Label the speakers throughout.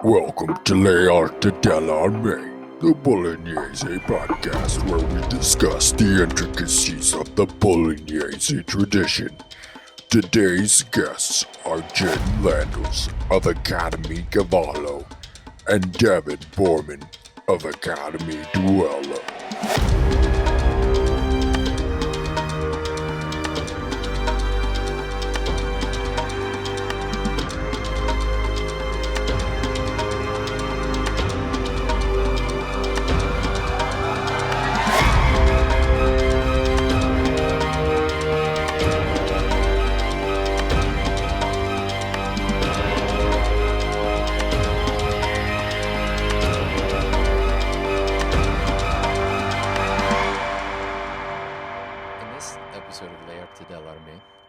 Speaker 1: Welcome to l'Arte dell'Armée, the Bolognese podcast where we discuss the intricacies of the Bolognese tradition. Today's guests are Jen Landels of Academy Cavalry and Devon Boorman of Academy Duello.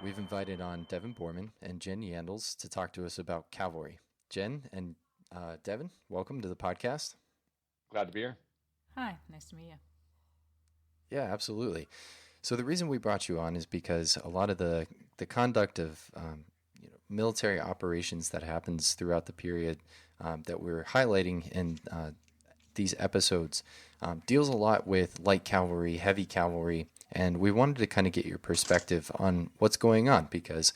Speaker 2: We've invited on Devon Boorman and Jen Landels to talk to us about Cavalry. Jen and Devon, welcome to the podcast.
Speaker 3: Glad to be here.
Speaker 4: Hi, nice to meet you.
Speaker 2: Yeah, absolutely. So the reason we brought you on is because a lot of the conduct of military operations that happens throughout the period that we're highlighting in these episodes deals a lot with light cavalry, heavy cavalry, and we wanted to kind of get your perspective on what's going on because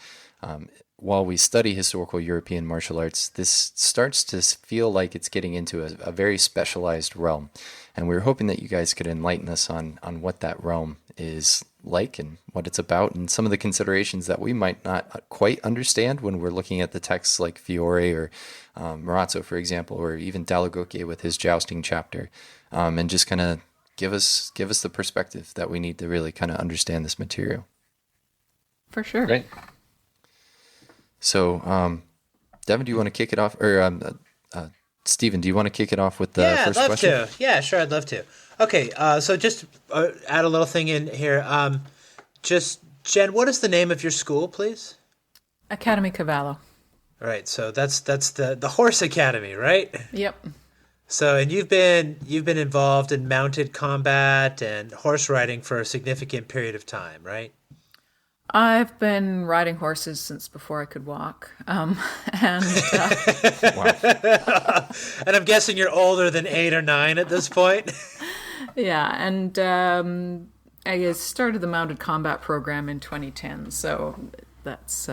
Speaker 2: while we study historical European martial arts, this starts to feel like it's getting into a very specialized realm. And we were hoping that you guys could enlighten us on what that realm is like and what it's about and some of the considerations that we might not quite understand when we're looking at the texts like Fiore or Marazzo, for example, or even Dall'Agocchie with his jousting chapter, and just kind of give us the perspective that we need to really kind of understand this material.
Speaker 4: For sure.
Speaker 3: Great.
Speaker 2: So, Devon, do you want to kick it off? Or Stephen, do you want to kick it off with the first question?
Speaker 5: Yeah, I'd love to. Yeah, sure, I'd love to. Okay, so just add a little thing in here. Just, Jen, what is the name of your school, please?
Speaker 4: Academy Cavalry.
Speaker 5: All right, so that's the horse academy, right?
Speaker 4: Yep.
Speaker 5: So, and you've been involved in mounted combat and horse riding for a significant period of time, right?
Speaker 4: I've been riding horses since before I could walk, and
Speaker 5: Wow. And I'm guessing you're older than 8 or 9 at this point.
Speaker 4: yeah, and I started the mounted combat program in 2010, so that's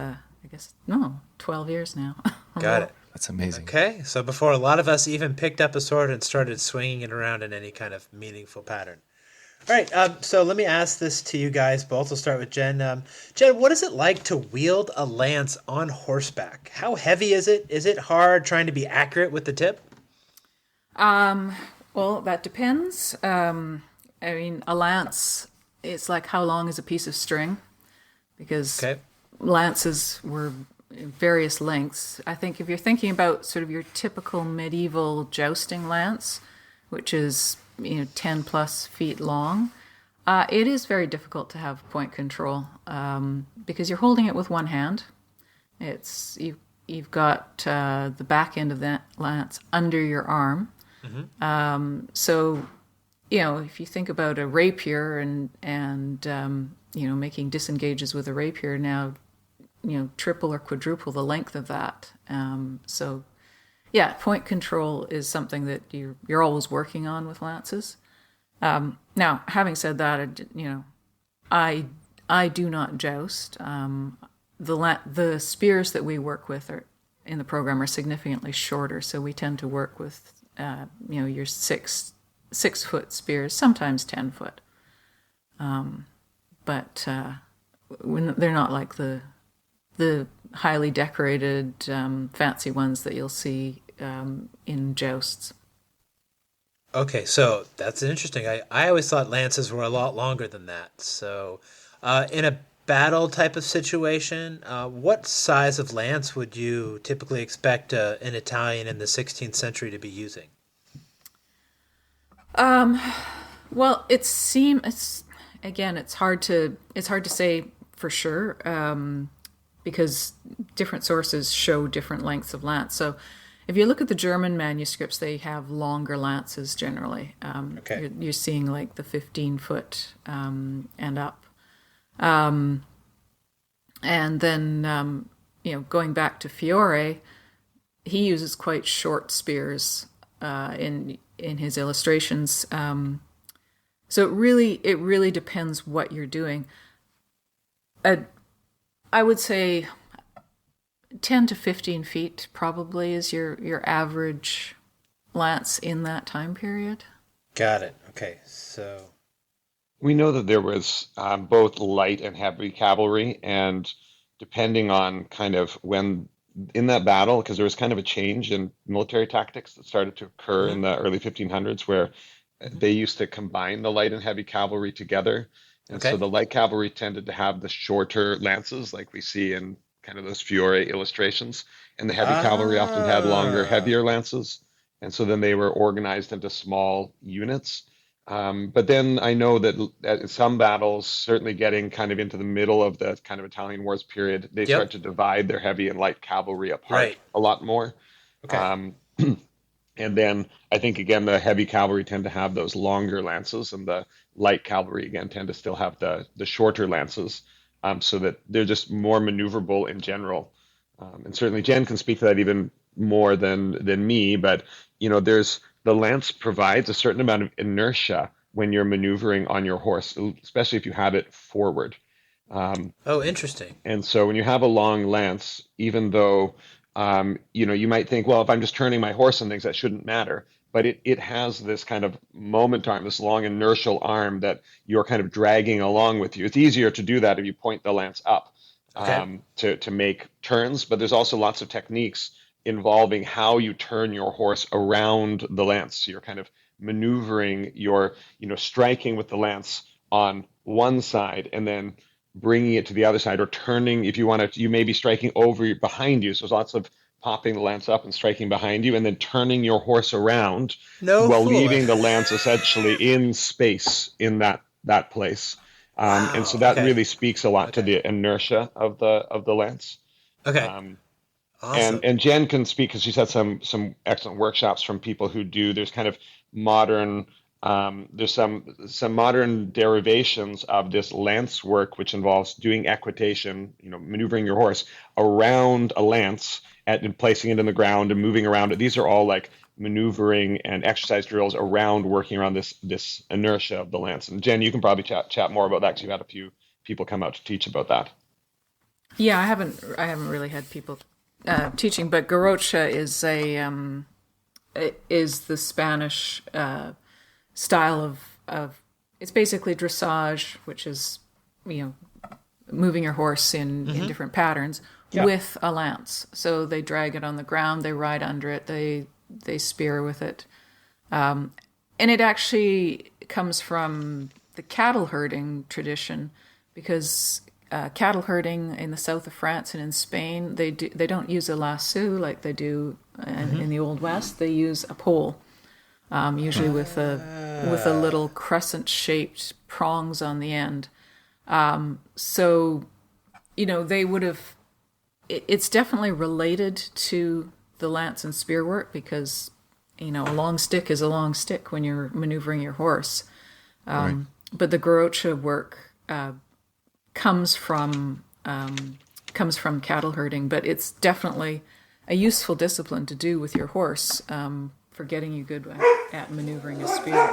Speaker 4: 12 years now.
Speaker 5: Got it.
Speaker 2: That's amazing.
Speaker 5: Okay, so before a lot of us even picked up a sword and started swinging it around in any kind of meaningful pattern. All right, so let me ask this to you guys both. We'll start with Jen. Jen, what is it like to wield a lance on horseback? How heavy is it? Is it hard trying to be accurate with the tip?
Speaker 4: Well, that depends. A lance, it's like how long is a piece of string? Because lances were various lengths. I think if you're thinking about sort of your typical medieval jousting lance, which is 10 plus feet long, it is very difficult to have point control because you're holding it with one hand. You've got the back end of that lance under your arm. Mm-hmm. So if you think about a rapier and making disengages with a rapier now, triple or quadruple the length of that. So point control is something that you're always working on with lances. Now, having said that, I do not joust. The spears that we work with in the program are significantly shorter, so we tend to work with your 6-foot spears, sometimes 10 foot. But when they're not like the highly decorated, fancy ones that you'll see in jousts.
Speaker 5: Okay, so that's interesting. I always thought lances were a lot longer than that. So in a battle type of situation, what size of lance would you typically expect an Italian in the 16th century to be using?
Speaker 4: Well, it's hard to say for sure. Because different sources show different lengths of lance. So if you look at the German manuscripts, they have longer lances generally. You're seeing like the 15-foot and up. And then, going back to Fiore, he uses quite short spears in his illustrations. So it really depends what you're doing. I would say 10 to 15 feet probably is your average lance in that time period.
Speaker 5: Got it. Okay, so
Speaker 3: We know that there was both light and heavy cavalry, and depending on kind of when in that battle, because there was kind of a change in military tactics that started to occur in the early 1500s, where they used to combine the light and heavy cavalry together. And so
Speaker 5: okay.
Speaker 3: the light cavalry tended to have the shorter lances, like we see in kind of those Fiore illustrations, and the heavy cavalry often had longer,
Speaker 5: Ah,
Speaker 3: heavier lances. And so then they were organized into small units. But then I know that in some battles, certainly getting kind of into the middle of the kind of Italian Wars period, they start
Speaker 5: yep.
Speaker 3: to divide their heavy and light cavalry apart
Speaker 5: Right.
Speaker 3: a lot more.
Speaker 5: Okay.
Speaker 3: Um, and then I think again the heavy cavalry tend to have those longer lances, and the light cavalry again tend to still have the shorter lances, so that they're just more maneuverable in general. And certainly Jen can speak to that even more than me, but there's the lance provides a certain amount of inertia when you're maneuvering on your horse, especially if you have it forward.
Speaker 5: Oh, interesting.
Speaker 3: And so when you have a long lance, even though you might think, well, if I'm just turning my horse and things, that shouldn't matter. But it has this kind of moment arm, this long inertial arm that you're kind of dragging along with you. It's easier to do that if you point the lance up
Speaker 5: Okay.
Speaker 3: to make turns. But there's also lots of techniques involving how you turn your horse around the lance. So you're kind of maneuvering, striking with the lance on one side and then bringing it to the other side, or turning if you want to. You may be striking over behind you. So there's lots of popping the lance up and striking behind you, and then turning your horse around
Speaker 5: No
Speaker 3: while
Speaker 5: fooling.
Speaker 3: leaving the lance essentially in space in that place. And so
Speaker 5: Wow.
Speaker 3: that
Speaker 5: Okay.
Speaker 3: really speaks a lot to
Speaker 5: Okay.
Speaker 3: the inertia of the lance.
Speaker 5: Okay.
Speaker 3: Um, and
Speaker 5: Awesome.
Speaker 3: and Jen can speak because she's had some excellent workshops from people who do. There's kind of modern. There's some modern derivations of this lance work, which involves doing equitation, maneuvering your horse around a lance and placing it in the ground and moving around it. These are all like maneuvering and exercise drills around working around this inertia of the lance. And Jen, you can probably chat more about that because you've had a few people come out to teach about that.
Speaker 4: Yeah, I haven't really had people teaching, but Garrocha is the Spanish style of it's basically dressage, which is moving your horse in different patterns with a lance. So they drag it on the ground, they ride under it, they spear with it, and it actually comes from the cattle herding tradition, because cattle herding in the south of France and in Spain, they don't use a lasso like they do in the Old West. They use a pole, usually with a little crescent-shaped prongs on the end. So, they would have. It's definitely related to the lance and spear work, because a long stick is a long stick when you're maneuvering your horse.
Speaker 2: Right.
Speaker 4: But the Garrocha work comes from cattle herding, but it's definitely a useful discipline to do with your horse, for getting you good at maneuvering a spear.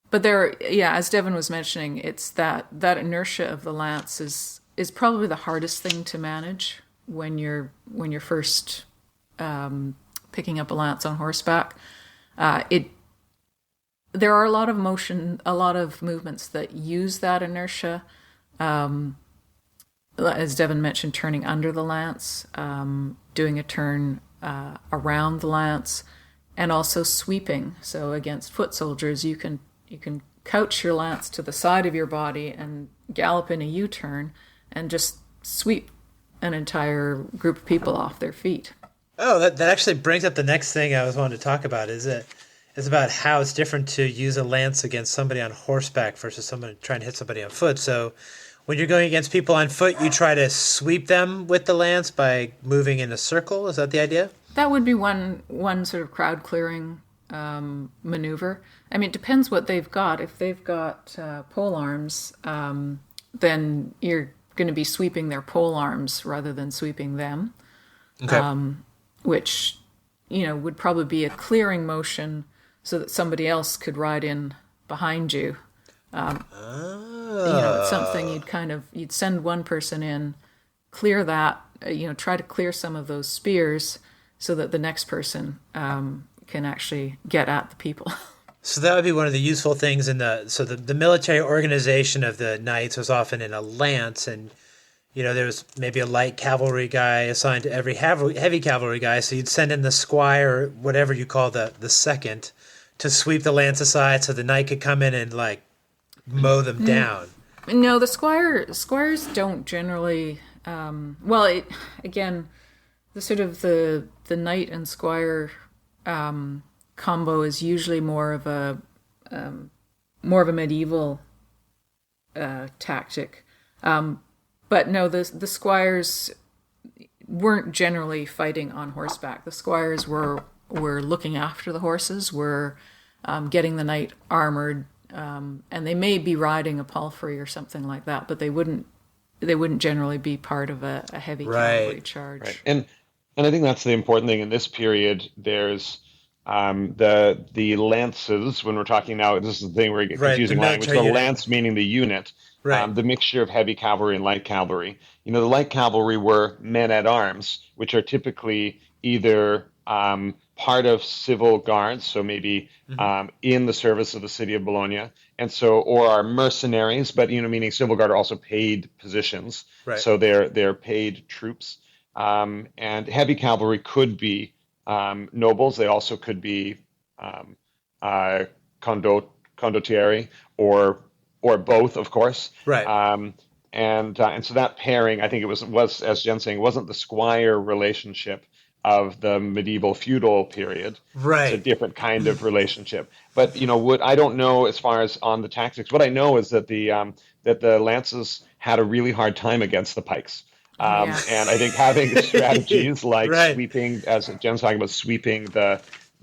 Speaker 4: But as Devon was mentioning, it's that inertia of the lance is probably the hardest thing to manage when you're first picking up a lance on horseback. There are a lot of movements that use that inertia. As Devon mentioned, turning under the lance, doing a turn around the lance, and also sweeping. So against foot soldiers, you can couch your lance to the side of your body and gallop in a U-turn and just sweep an entire group of people off their feet.
Speaker 5: Oh, that actually brings up the next thing I was wanting to talk about. Is about how it's different to use a lance against somebody on horseback versus someone trying to hit somebody on foot. So when you're going against people on foot, you try to sweep them with the lance by moving in a circle. Is that the idea?
Speaker 4: That would be one sort of crowd clearing maneuver. I mean, it depends what they've got. If they've got pole arms, then you're going to be sweeping their pole arms rather than sweeping them,
Speaker 5: Okay.
Speaker 4: which, would probably be a clearing motion so that somebody else could ride in behind you. It's something you'd send one person in, clear that, try to clear some of those spears so that the next person can actually get at the people.
Speaker 5: So that would be one of the useful things the military organization of the knights was often in a lance, and there's maybe a light cavalry guy assigned to every heavy cavalry guy. So you'd send in the squire, or whatever you call the second, to sweep the lance aside so the knight could come in and like mow them down.
Speaker 4: No, the squires don't generally. Again, the sort of the knight and squire combo is usually more of a medieval tactic. But no, the squires weren't generally fighting on horseback. The squires were looking after the horses, were getting the knight armored, and they may be riding a palfrey or something like that, but they wouldn't generally be part of a heavy cavalry charge.
Speaker 3: Right. And I think that's the important thing in this period. There's the lances. When we're talking now, this is the thing where we get confusing language. The lance meaning the unit. Right. The mixture of heavy cavalry and light cavalry. The light cavalry were men at arms, which are typically either part of civil guards, so maybe in the service of the city of Bologna, or are mercenaries, but meaning civil guard are also paid positions, right. So they're paid troops. And heavy cavalry could be nobles. They also could be condottieri or both, of course.
Speaker 5: Right.
Speaker 3: And so that pairing, I think it was as Jen's saying, wasn't the squire relationship of the medieval feudal period.
Speaker 5: Right.
Speaker 3: It's a different kind of relationship. But what I don't know as far as on the tactics. What I know is that the lances had a really hard time against the pikes. And I think having strategies like sweeping, as Jen's talking about, sweeping the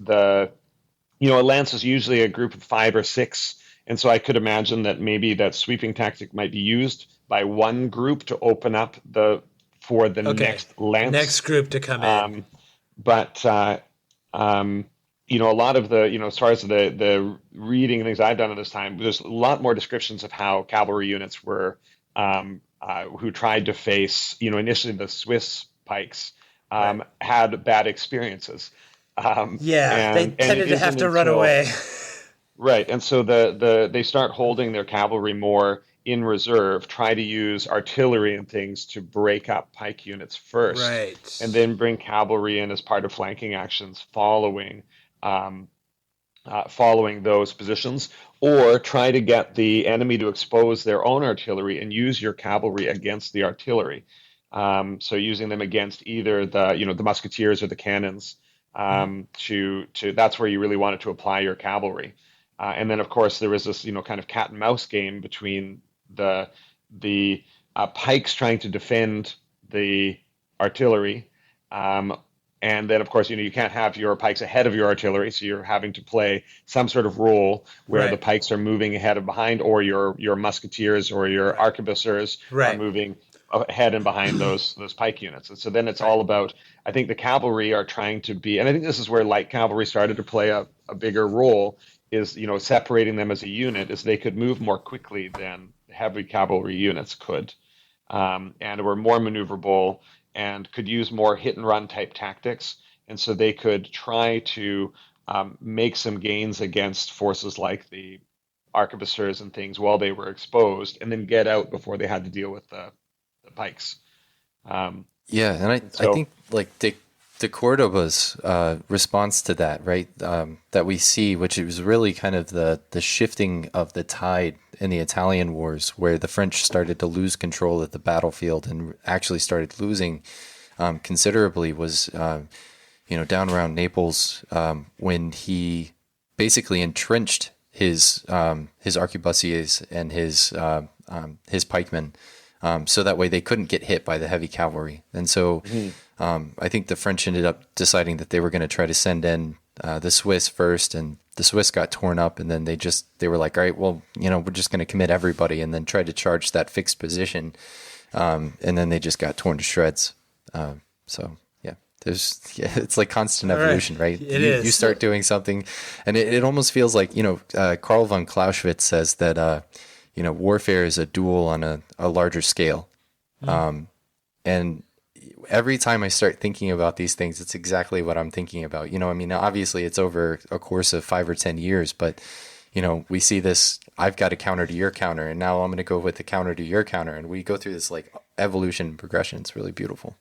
Speaker 3: a lance is usually a group of 5 or 6. And so I could imagine that maybe that sweeping tactic might be used by one group to open up for the next lance.
Speaker 5: Next group to come in.
Speaker 3: But a lot of the, as far as the reading and things I've done at this time, there's a lot more descriptions of how cavalry units were, who tried to face, initially the Swiss pikes, had bad experiences.
Speaker 5: They tended to have to run away.
Speaker 3: Right, and so they start holding their cavalry more in reserve, try to use artillery and things to break up pike units first,
Speaker 5: right,
Speaker 3: and then bring cavalry in as part of flanking actions following those positions, or try to get the enemy to expose their own artillery and use your cavalry against the artillery. So using them against either the musketeers or the cannons. That's where you really wanted to apply your cavalry. And then, of course, there was this, kind of cat and mouse game between the pikes trying to defend the artillery. And then, of course, you can't have your pikes ahead of your artillery, so you're having to play some sort of role where the pikes are moving ahead and behind, or your musketeers or your arquebusiers are moving ahead and behind those pike units. And so then it's all about, I think the cavalry are trying to be, and I think this is where light cavalry started to play a bigger role, is separating them as a unit, is they could move more quickly than heavy cavalry units could, and were more maneuverable and could use more hit and run type tactics, and so they could try to make some gains against forces like the arquebusiers and things while they were exposed, and then get out before they had to deal with the pikes.
Speaker 2: And I think like De Cordoba's response to that, right, that we see, which was really kind of the shifting of the tide in the Italian wars, where the French started to lose control of the battlefield and actually started losing considerably, was down around Naples, when he basically entrenched his arquebusiers and his pikemen, so that way they couldn't get hit by the heavy cavalry. And so I think the French ended up deciding that they were going to try to send in the Swiss first, and the Swiss got torn up, and then they were like, all right, well, we're just going to commit everybody, and then try to charge that fixed position. and then they just got torn to shreds. So yeah, it's like constant evolution, right? You start doing something, and it almost feels like, Karl von Clausewitz says that warfare is a duel on a larger scale, and every time I start thinking about these things, it's exactly what I'm thinking about. Obviously it's over a course of 5 or 10 years, but we see this, I've got a counter to your counter, and now I'm going to go with the counter to your counter. And we go through this like evolution and progression. It's really beautiful.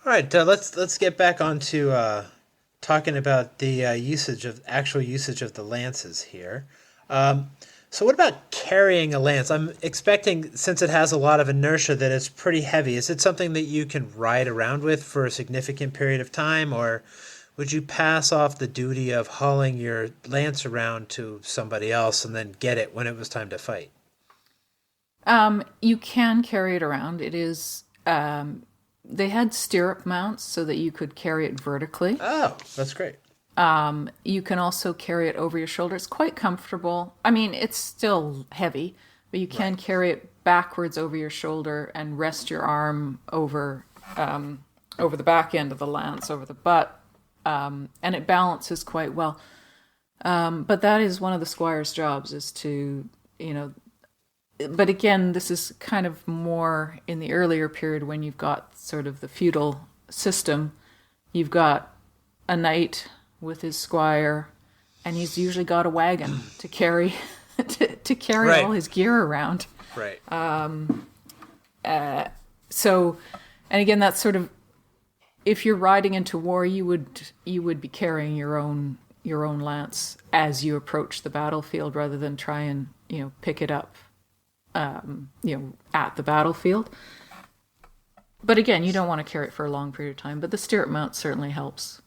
Speaker 5: All right. Let's get back onto talking about the actual usage of the lances here. So what about carrying a lance? I'm expecting, since it has a lot of inertia, that it's pretty heavy. Is it something that you can ride around with for a significant period of time, or would you pass off the duty of hauling your lance around to somebody else and then get it when it was time to fight?
Speaker 4: You can carry it around. It is, they had stirrup mounts so that you could carry it vertically.
Speaker 5: Oh, that's great.
Speaker 4: You can also carry it over your shoulder. It's quite comfortable. I mean, it's still heavy, but you can carry it backwards over your shoulder and rest your arm over the back end of the lance, over the butt, and it balances quite well. But that is one of the squire's jobs, is to, but again, this is kind of more in the earlier period when you've got sort of the feudal system. You've got a knight with his squire, and he's usually got a wagon to carry to carry all his gear around.
Speaker 5: Right.
Speaker 4: So, and again, that's sort of, if you're riding into war, you would be carrying your own lance as you approach the battlefield, rather than try and pick it up at the battlefield. But again, you don't want to carry it for a long period of time. But the stirrup mount certainly helps.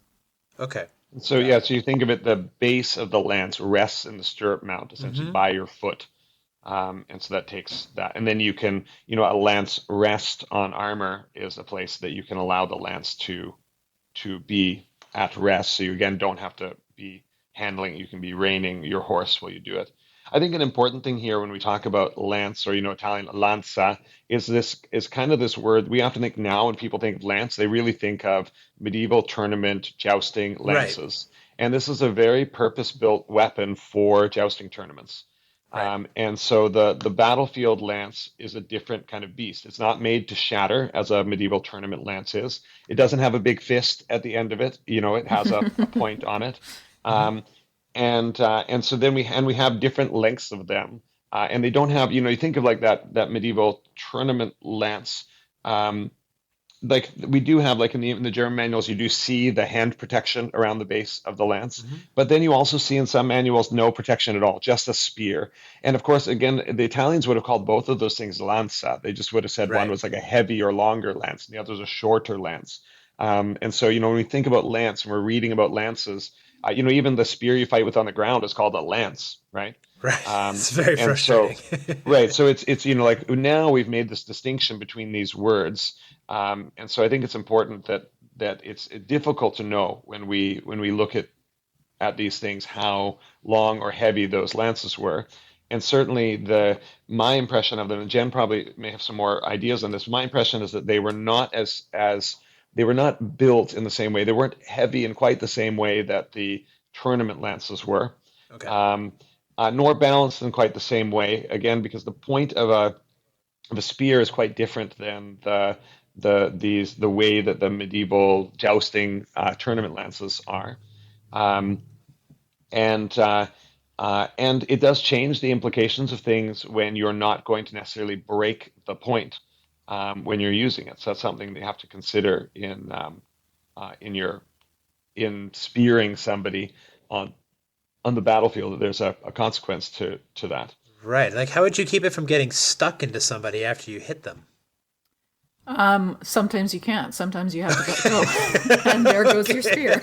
Speaker 5: Okay.
Speaker 3: So you think of it, the base of the lance rests in the stirrup mount, essentially by your foot. And so that takes that. And then you can, a lance rest on armor is a place that you can allow the lance to be at rest. So you, again, don't have to be handling it. You can be reining your horse while you do it. I think an important thing here when we talk about lance, or, Italian lanza, is kind of this word. We often think now when people think of lance, they really think of medieval tournament jousting lances. Right. And this is a very purpose-built weapon for jousting tournaments. Right. And so the battlefield lance is a different kind of beast. It's not made to shatter as a medieval tournament lance is. It doesn't have a big fist at the end of it. It has a point on it. And so then we have different lengths of them, and they don't have, you think of like that medieval tournament lance, like we do have, like in the German manuals, you do see the hand protection around the base of the lance, but then you also see in some manuals no protection at all, just a spear. And of course, again, the Italians would have called both of those things lanza. They just would have said one was like a heavy or longer lance, and the other was a shorter lance. And so, when we think about lance and we're reading about lances, even the spear you fight with on the ground is called a lance, right?
Speaker 5: Right. It's very frustrating.
Speaker 3: So, right. So it's like now we've made this distinction between these words, and so I think it's important that it's difficult to know when we look at these things how long or heavy those lances were. And certainly my impression of them, and Jen probably may have some more ideas on this. My impression is that they were not they were not built in the same way. They weren't heavy in quite the same way that the tournament lances were. Okay. Nor balanced in quite the same way. Again, because the point of a spear is quite different than the way that the medieval jousting tournament lances are. And it does change the implications of things when you're not going to necessarily break the point. When you're using it, so that's something that you have to consider in spearing somebody on the battlefield. That there's a consequence to that.
Speaker 5: Right. Like, how would you keep it from getting stuck into somebody after you hit them?
Speaker 4: Sometimes you can't. Sometimes you have to let go, and there goes your spear.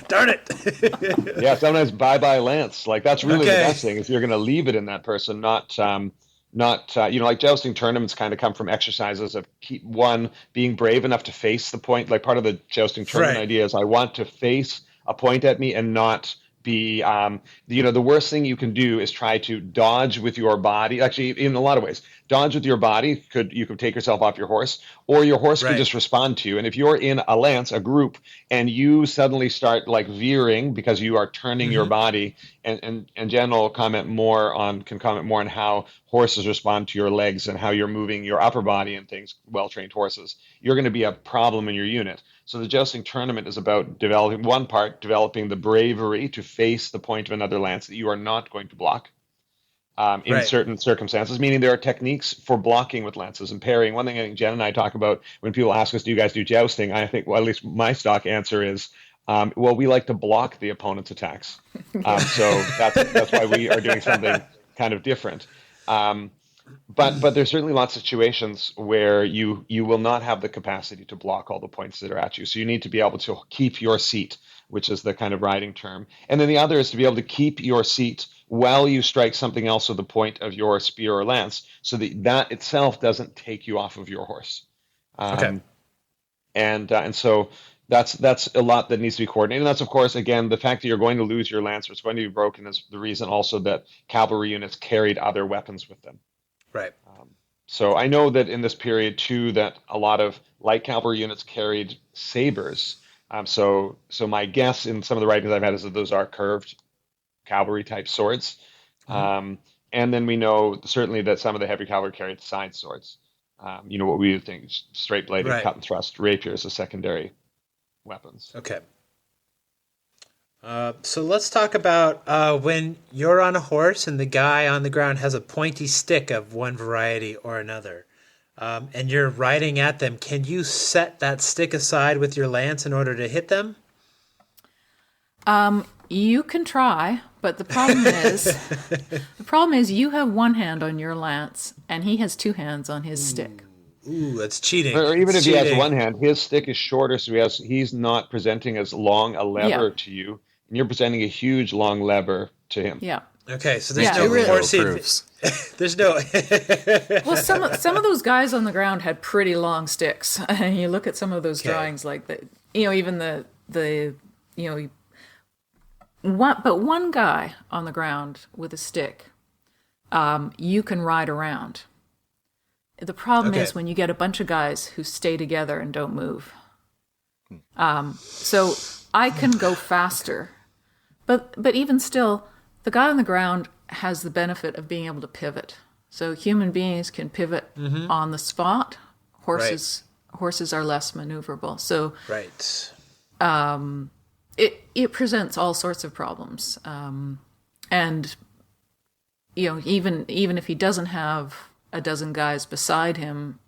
Speaker 5: Darn it!
Speaker 3: Yeah. Sometimes bye lance. Like that's really the best thing is you're going to leave it in that person, not like jousting tournaments kind of come from exercises of being brave enough to face the point. Like part of the jousting tournament idea is I want to face a point at me and not be, the worst thing you can do is try to dodge with your body. Actually, in a lot of ways, dodge with your body. You could take yourself off your horse, or your horse could just respond to you. And if you're in a lance, a group, and you suddenly start like veering because you are turning your body, and Jen will comment more on how horses respond to your legs and how you're moving your upper body and things. Well-trained horses, you're going to be a problem in your unit. So the jousting tournament is about developing the bravery to face the point of another lance that you are not going to block in certain circumstances, meaning there are techniques for blocking with lances and parrying. One thing I think Jen and I talk about when people ask us, do you guys do jousting? I think, well, at least my stock answer is, we like to block the opponent's attacks. So that's why we are doing something kind of different. But there's certainly lots of situations where you will not have the capacity to block all the points that are at you. So you need to be able to keep your seat, which is the kind of riding term. And then the other is to be able to keep your seat while you strike something else with the point of your spear or lance, so that itself doesn't take you off of your horse. And so that's a lot that needs to be coordinated. And that's, of course, again, the fact that you're going to lose your lance or it's going to be broken is the reason also that cavalry units carried other weapons with them.
Speaker 5: Right.
Speaker 3: So I know that in this period, too, that a lot of light cavalry units carried sabers. So my guess in some of the writings I've had is that those are curved cavalry-type swords. And then we know certainly that some of the heavy cavalry carried side swords. What we would think, straight-bladed, cut and thrust rapiers as secondary weapons.
Speaker 5: Okay. So let's talk about when you're on a horse and the guy on the ground has a pointy stick of one variety or another, and you're riding at them. Can you set that stick aside with your lance in order to hit them?
Speaker 4: You can try, but the problem is you have one hand on your lance and he has two hands on his stick.
Speaker 5: Ooh, that's cheating.
Speaker 3: Or even if
Speaker 5: cheating.
Speaker 3: he has one hand, his stick is shorter, so he's not presenting as long a lever to you. And you're presenting a huge long lever to him.
Speaker 4: Yeah.
Speaker 5: Okay, so there's no horsey. There's no.
Speaker 4: Well, some of those guys on the ground had pretty long sticks. You look at some of those drawings, like even one guy on the ground with a stick, you can ride around. The problem is when you get a bunch of guys who stay together and don't move. So I can go faster. But even still, the guy on the ground has the benefit of being able to pivot. So human beings can pivot on the spot. Horses are less maneuverable. So it presents all sorts of problems. And even if he doesn't have a dozen guys beside him,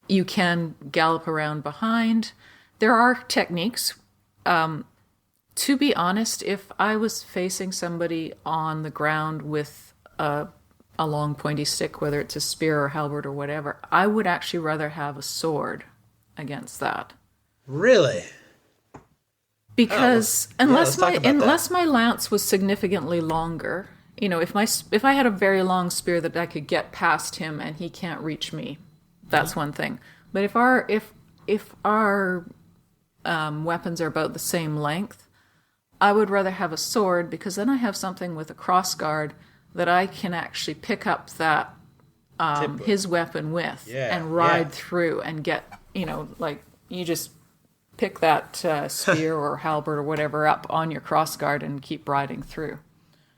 Speaker 4: you can gallop around behind. There are techniques. To be honest, if I was facing somebody on the ground with a long pointy stick, whether it's a spear or halberd or whatever, I would actually rather have a sword against that.
Speaker 5: Really?
Speaker 4: Because unless my lance was significantly longer, if I had a very long spear that I could get past him and he can't reach me, that's one thing. But if our weapons are about the same length, I would rather have a sword, because then I have something with a crossguard that I can actually pick up that his weapon with and ride through and get, you just pick that spear or halberd or whatever up on your crossguard and keep riding through.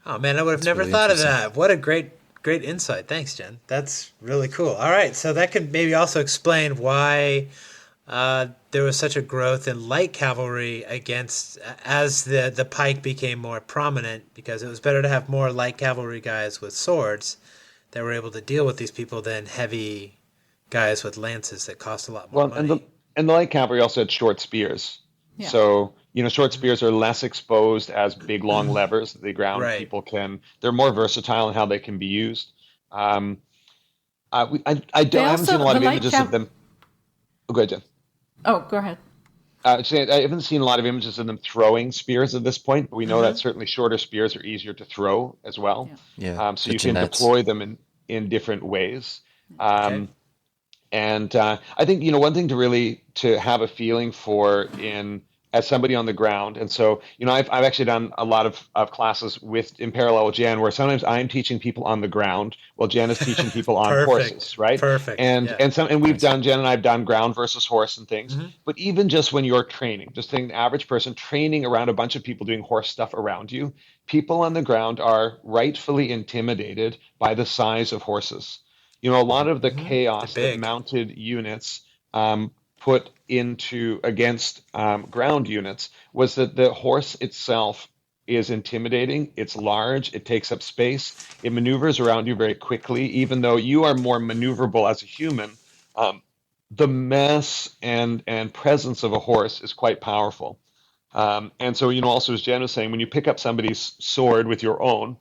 Speaker 5: Oh man, I would have never thought of that. What a great insight. Thanks, Jen. That's really cool. All right, so that could maybe also explain why there was such a growth in light cavalry as the pike became more prominent, because it was better to have more light cavalry guys with swords that were able to deal with these people than heavy guys with lances that cost a lot more money.
Speaker 3: And the light cavalry also had short spears. Yeah. So, short spears are less exposed as big, long levers that they ground. People they're more versatile in how they can be used. I haven't seen a lot of images of them. Oh, go ahead, Jen.
Speaker 4: Oh, go ahead.
Speaker 3: I haven't seen a lot of images of them throwing spears at this point, but we know that certainly shorter spears are easier to throw as well. So you can deploy them in different ways. And I think, one thing to have a feeling for as somebody on the ground. And so, I've actually done a lot of classes in parallel with Jen, where sometimes I'm teaching people on the ground while Jen is teaching people on
Speaker 5: Perfect.
Speaker 3: horses, right?
Speaker 5: Perfect.
Speaker 3: And
Speaker 5: Yeah.
Speaker 3: and Jen and I've done ground versus horse and things. But even just when you're training, just think the average person training around a bunch of people doing horse stuff around you, people on the ground are rightfully intimidated by the size of horses. A lot of the chaos
Speaker 5: They're
Speaker 3: that
Speaker 5: big.
Speaker 3: mounted units put into against ground units was that the horse itself is intimidating. It's large. It takes up space. It maneuvers around you very quickly, even though you are more maneuverable as a human. The mass and presence of a horse is quite powerful. And so, also as Jen was saying, when you pick up somebody's sword with your own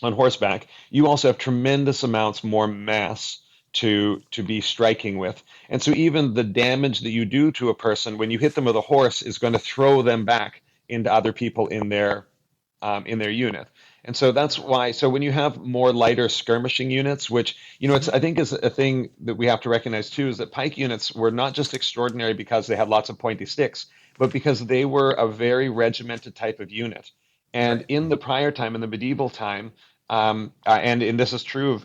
Speaker 3: on horseback, you also have tremendous amounts more mass to be striking with. And so even the damage that you do to a person when you hit them with a horse is going to throw them back into other people in their unit. And so that's why. So when you have more lighter skirmishing units, which I think is a thing that we have to recognize too, is that pike units were not just extraordinary because they had lots of pointy sticks, but because they were a very regimented type of unit. And in the prior time, in the medieval time, and this is true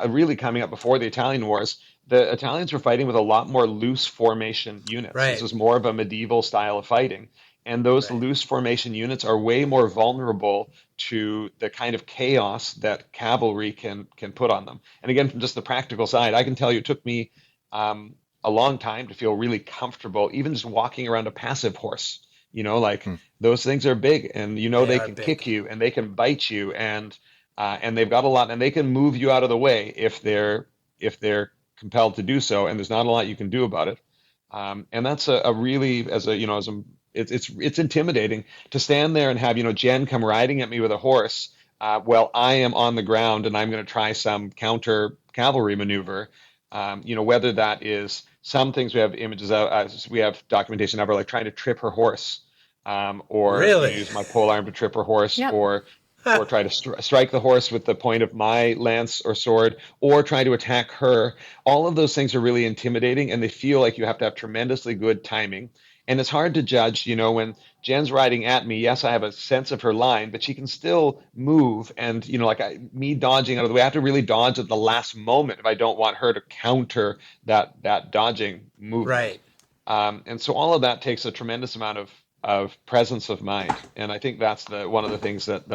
Speaker 3: really coming up before the Italian Wars, the Italians were fighting with a lot more loose formation units.
Speaker 5: Right.
Speaker 3: This is more of a medieval style of fighting. And those loose formation units are way more vulnerable to the kind of chaos that cavalry can put on them. And again, from just the practical side, I can tell you it took me a long time to feel really comfortable, even just walking around a passive horse. Those things are big, and they can kick you and they can bite you, and they've got a lot, and they can move you out of the way if they're compelled to do so, and there's not a lot you can do about it. And that's a really it's intimidating to stand there and have Jen come riding at me with a horse while I am on the ground and I'm going to try some counter cavalry maneuver. Whether that is some things we have images of, we have documentation of, her like trying to trip her horse, or
Speaker 5: Really?
Speaker 3: use my pole arm to trip her horse,
Speaker 4: Yep.
Speaker 3: or try to strike the horse with the point of my lance or sword, or try to attack her. All of those things are really intimidating, and they feel like you have to have tremendously good timing. And it's hard to judge, when Jen's riding at me, yes, I have a sense of her line, but she can still move. And, me dodging out of the way, I have to really dodge at the last moment if I don't want her to counter that dodging movement.
Speaker 5: Right.
Speaker 3: And so all of that takes a tremendous amount of presence of mind. And I think that's one of the things that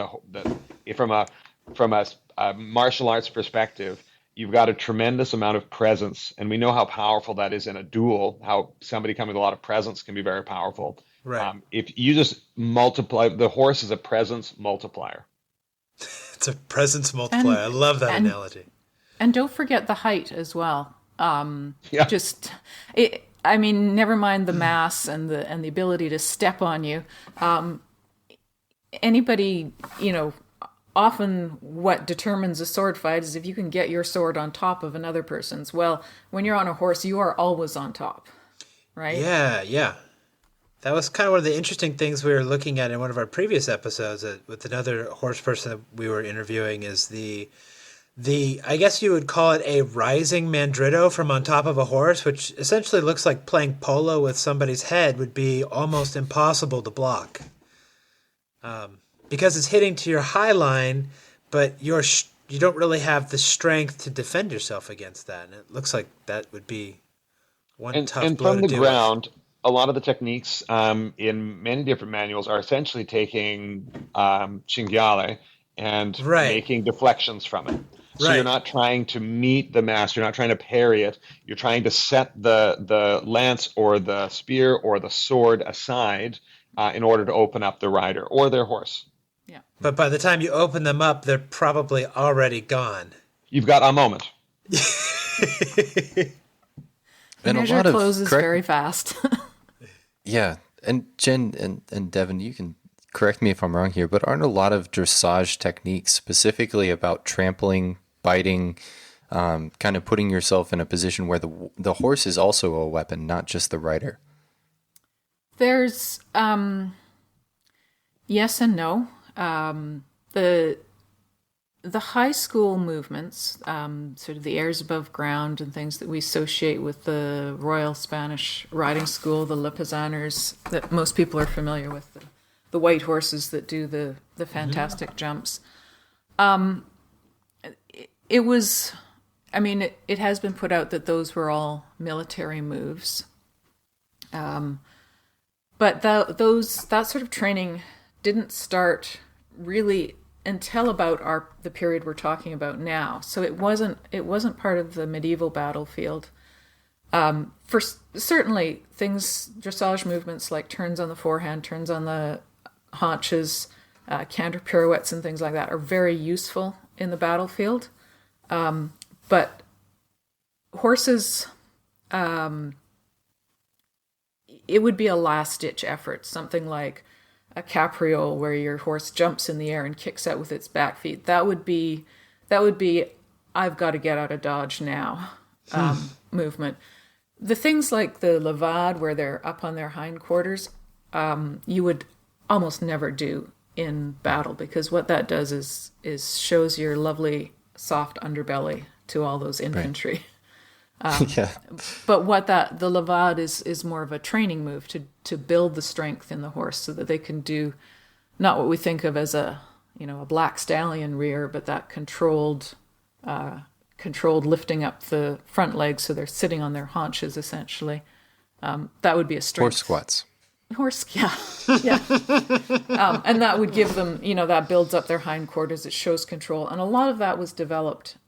Speaker 3: from a martial arts perspective, you've got a tremendous amount of presence, and we know how powerful that is in a duel. How somebody coming with a lot of presence can be very powerful.
Speaker 5: Right.
Speaker 3: If you just multiply, the horse is a presence multiplier.
Speaker 5: It's a presence multiplier. I love that analogy.
Speaker 4: And don't forget the height as well.
Speaker 3: Yeah.
Speaker 4: Never mind the mass and the ability to step on you. Anybody, often what determines a sword fight is if you can get your sword on top of another person's. Well, when you're on a horse, you are always on top, right?
Speaker 5: Yeah. That was kind of one of the interesting things we were looking at in one of our previous episodes with another horse person that we were interviewing is the I guess you would call it a rising mandritto from on top of a horse, which essentially looks like playing polo with somebody's head would be almost impossible to block. Because it's hitting to your high line, but you don't really have the strength to defend yourself against that. And it looks like that would be one tough blow to do.
Speaker 3: And from the ground, a lot of the techniques in many different manuals are essentially taking cinghiale and making deflections from it. So you're not trying to meet the mass. You're not trying to parry it. You're trying to set the lance or the spear or the sword aside in order to open up the rider or their horse.
Speaker 4: Yeah.
Speaker 5: But by the time you open them up, they're probably already gone.
Speaker 3: You've got a moment.
Speaker 4: The
Speaker 2: And
Speaker 4: measure closes very fast.
Speaker 2: Yeah, and Jen and Devon, you can correct me if I'm wrong here, but aren't a lot of dressage techniques specifically about trampling, biting, kind of putting yourself in a position where the horse is also a weapon, not just the rider?
Speaker 4: There's yes and no. the high school movements, sort of the airs above ground and things that we associate with the Royal Spanish Riding School, the Lipizaners, that most people are familiar with, the white horses that do the fantastic jumps. It was, I mean, it has been put out that those were all military moves. But that sort of training didn't start really until about the period we're talking about now. So it wasn't part of the medieval battlefield. For certainly things, dressage movements like turns on the forehand, turns on the haunches, canter pirouettes and things like that are very useful in the battlefield. But horses, it would be a last-ditch effort, something like a capriole where your horse jumps in the air and kicks out with its back feet. That would be I've got to get out of Dodge now movement. The things like the levade where they're up on their hindquarters, you would almost never do in battle, because what that does is shows your lovely soft underbelly to all those infantry. Right. Yeah. But the levade is more of a training move to build the strength in the horse so that they can do not what we think of as a black stallion rear, but that controlled lifting up the front legs so they're sitting on their haunches essentially. That would be a strength.
Speaker 2: Horse squats.
Speaker 4: Yeah. And that would give them, that builds up their hindquarters. It shows control. And a lot of that was developed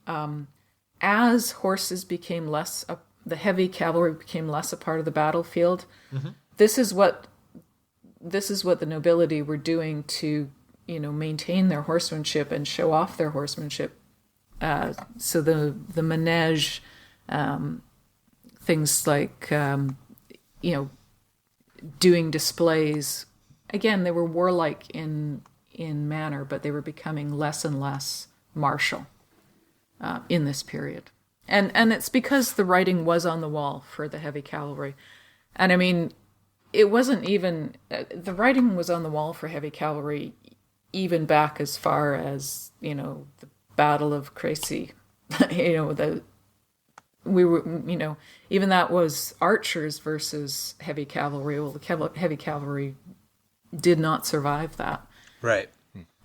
Speaker 4: as horses became the heavy cavalry became less a part of the battlefield. Mm-hmm. This is what the nobility were doing to, maintain their horsemanship and show off their horsemanship. So the manège, things like, doing displays. Again, they were warlike in manner, but they were becoming less and less martial in this period. And it's because the writing was on the wall for the heavy cavalry. And I mean, it wasn't even, the writing was on the wall for heavy cavalry even back as far as, the Battle of Crécy. Even that was archers versus heavy cavalry. Well, the heavy cavalry did not survive that.
Speaker 5: Right.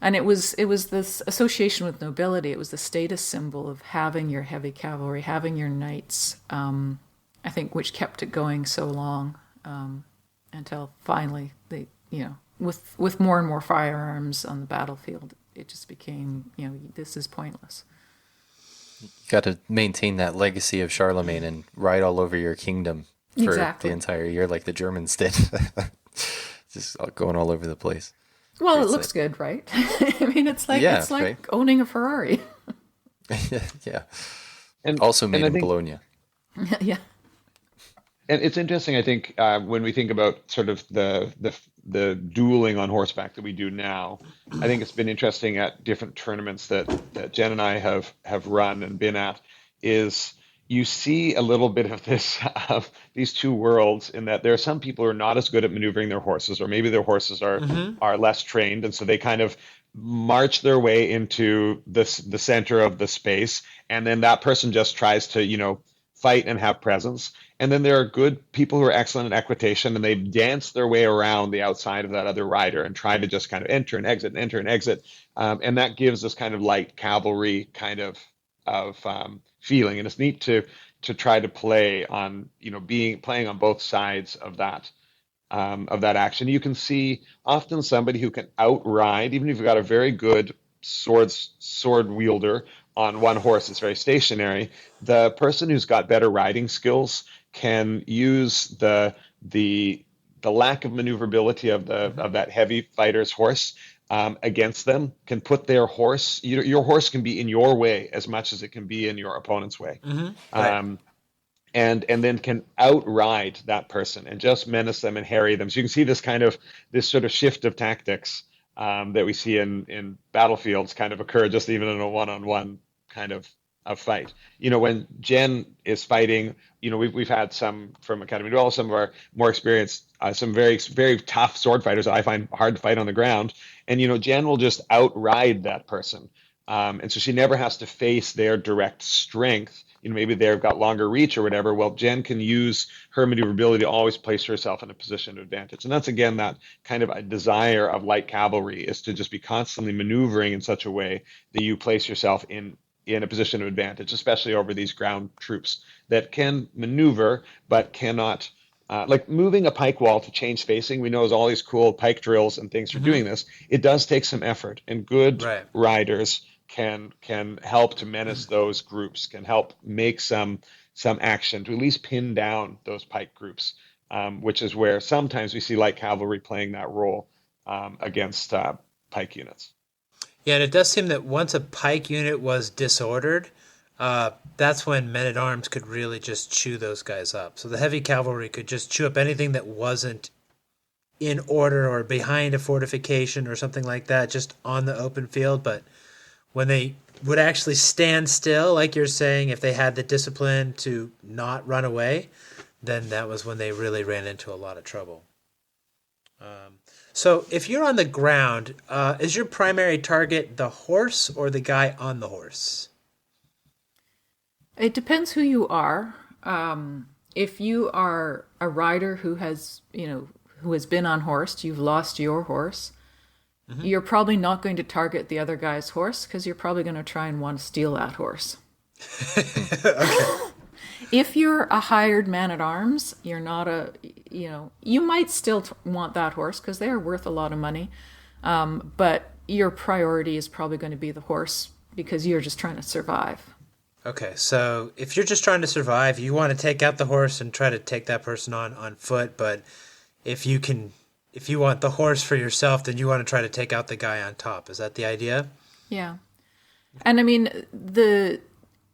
Speaker 4: And it was this association with nobility. It was the status symbol of having your heavy cavalry, having your knights, I think, which kept it going so long until finally they, with more and more firearms on the battlefield, it just became, this is pointless.
Speaker 2: You got to maintain that legacy of Charlemagne and ride all over your kingdom for the entire year, like the Germans did. Just going all over the place.
Speaker 4: Well, it looks good, right? I mean, it's like right? Owning a Ferrari.
Speaker 2: Yeah. And also made in Bologna.
Speaker 4: Yeah.
Speaker 3: And it's interesting, I think, when we think about sort of the dueling on horseback that we do now. I think it's been interesting at different tournaments that Jen and I have run and been at, is you see a little bit of this of these two worlds, in that there are some people who are not as good at maneuvering their horses, or maybe their horses are less trained, and so they kind of march their way into the center of the space, and then that person just tries to fight and have presence. And then there are good people who are excellent in equitation, and they dance their way around the outside of that other rider and try to just kind of enter and exit. And that gives this kind of light cavalry kind of feeling. And it's neat to try to play on, playing on both sides of that action. You can see often somebody who can outride, even if you've got a very good sword wielder on one horse that's very stationary, the person who's got better riding skills can use the lack of maneuverability of that heavy fighter's horse against them, can put their horse, your horse can be in your way as much as it can be in your opponent's way. Mm-hmm. Right. And then can outride that person and just menace them and harry them. So you can see this sort of shift of tactics that we see in battlefields kind of occur just even in a one-on-one kind of fight. When Jen is fighting, we've had some from Academy Duel, some of our more experienced, some very, very tough sword fighters that I find hard to fight on the ground. And, Jen will just outride that person And so she never has to face their direct strength. Maybe they've got longer reach or whatever. Well, Jen can use her maneuverability to always place herself in a position of advantage. And that's, again, that kind of a desire of light cavalry, is to just be constantly maneuvering in such a way that you place yourself in a position of advantage, especially over these ground troops that can maneuver but cannot, like moving a pike wall to change facing. We know there's all these cool pike drills and things for doing this. It does take some effort, and good riders can help to menace those groups, can help make some action to at least pin down those pike groups, which is where sometimes we see light cavalry playing that role against pike units.
Speaker 5: Yeah, and it does seem that once a pike unit was disordered, that's when men-at-arms could really just chew those guys up. So the heavy cavalry could just chew up anything that wasn't in order or behind a fortification or something like that, just on the open field. But when they would actually stand still, like you're saying, if they had the discipline to not run away, then that was when they really ran into a lot of trouble. So if you're on the ground, is your primary target the horse or the guy on the horse?
Speaker 4: It depends who you are. If you are a rider who has been on horse, you've lost your horse, you're probably not going to target the other guy's horse, because you're probably going to try and want to steal that horse.
Speaker 5: Okay.
Speaker 4: If you're a hired man-at-arms, you're not you might still want that horse because they are worth a lot of money. But your priority is probably going to be the horse, because you're just trying to survive.
Speaker 5: Okay, so if you're just trying to survive, you want to take out the horse and try to take that person on foot. But if you want the horse for yourself, then you want to try to take out the guy on top. Is that the idea?
Speaker 4: Yeah. And I mean,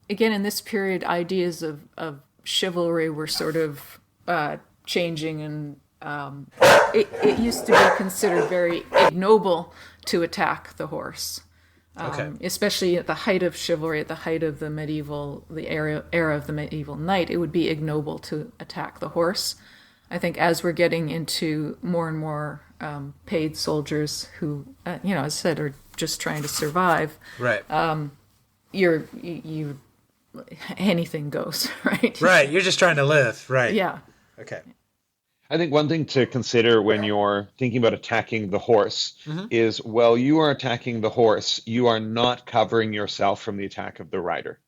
Speaker 4: again, in this period, ideas of chivalry were sort of changing, and it used to be considered very ignoble to attack the horse. Especially at the height of chivalry, at the height of the era of the medieval knight, it would be ignoble to attack the horse. I think as we're getting into more and more paid soldiers who, as I said, are just trying to survive,
Speaker 5: right?
Speaker 4: You anything goes, right?
Speaker 5: Right. You're just trying to live, right?
Speaker 4: Yeah.
Speaker 5: Okay.
Speaker 3: I think one thing to consider when you're thinking about attacking the horse is, while you are attacking the horse, you are not covering yourself from the attack of the rider.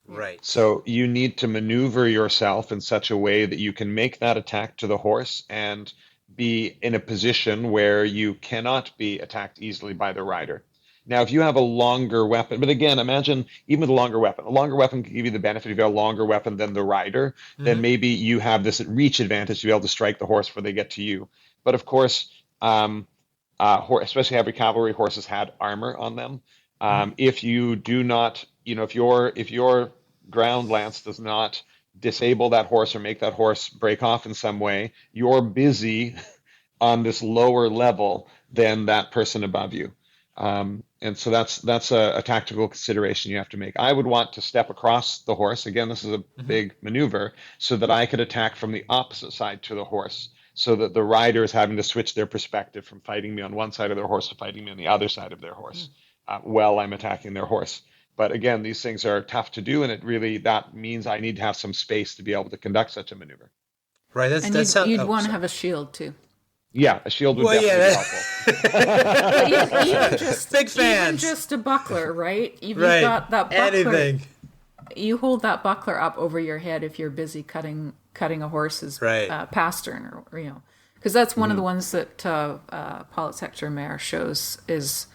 Speaker 5: Right.
Speaker 3: So you need to maneuver yourself in such a way that you can make that attack to the horse and be in a position where you cannot be attacked easily by the rider. Now, if you have a longer weapon, but again, imagine even with a longer weapon can give you the benefit. If you have a longer weapon than the rider, then maybe you have this reach advantage to be able to strike the horse before they get to you. But of course, especially heavy cavalry horses had armor on them. If you do not, if your ground lance does not disable that horse or make that horse break off in some way, you're busy on this lower level than that person above you. And so that's a tactical consideration you have to make. I would want to step across the horse. Again, this is a big maneuver, so that I could attack from the opposite side to the horse, so that the rider is having to switch their perspective from fighting me on one side of their horse to fighting me on the other side of their horse while I'm attacking their horse. But again, these things are tough to do, and that means I need to have some space to be able to conduct such a maneuver.
Speaker 5: Right.
Speaker 4: You'd want to have a shield too.
Speaker 3: Yeah, a shield would definitely be helpful.
Speaker 4: even just
Speaker 5: big fans.
Speaker 4: Even just a buckler, right? You've
Speaker 5: right.
Speaker 4: got that buckler.
Speaker 5: Anything.
Speaker 4: You hold that buckler up over your head if you're busy cutting a horse's pastern, or because that's one of the ones that Paulet's Hector Mare shows is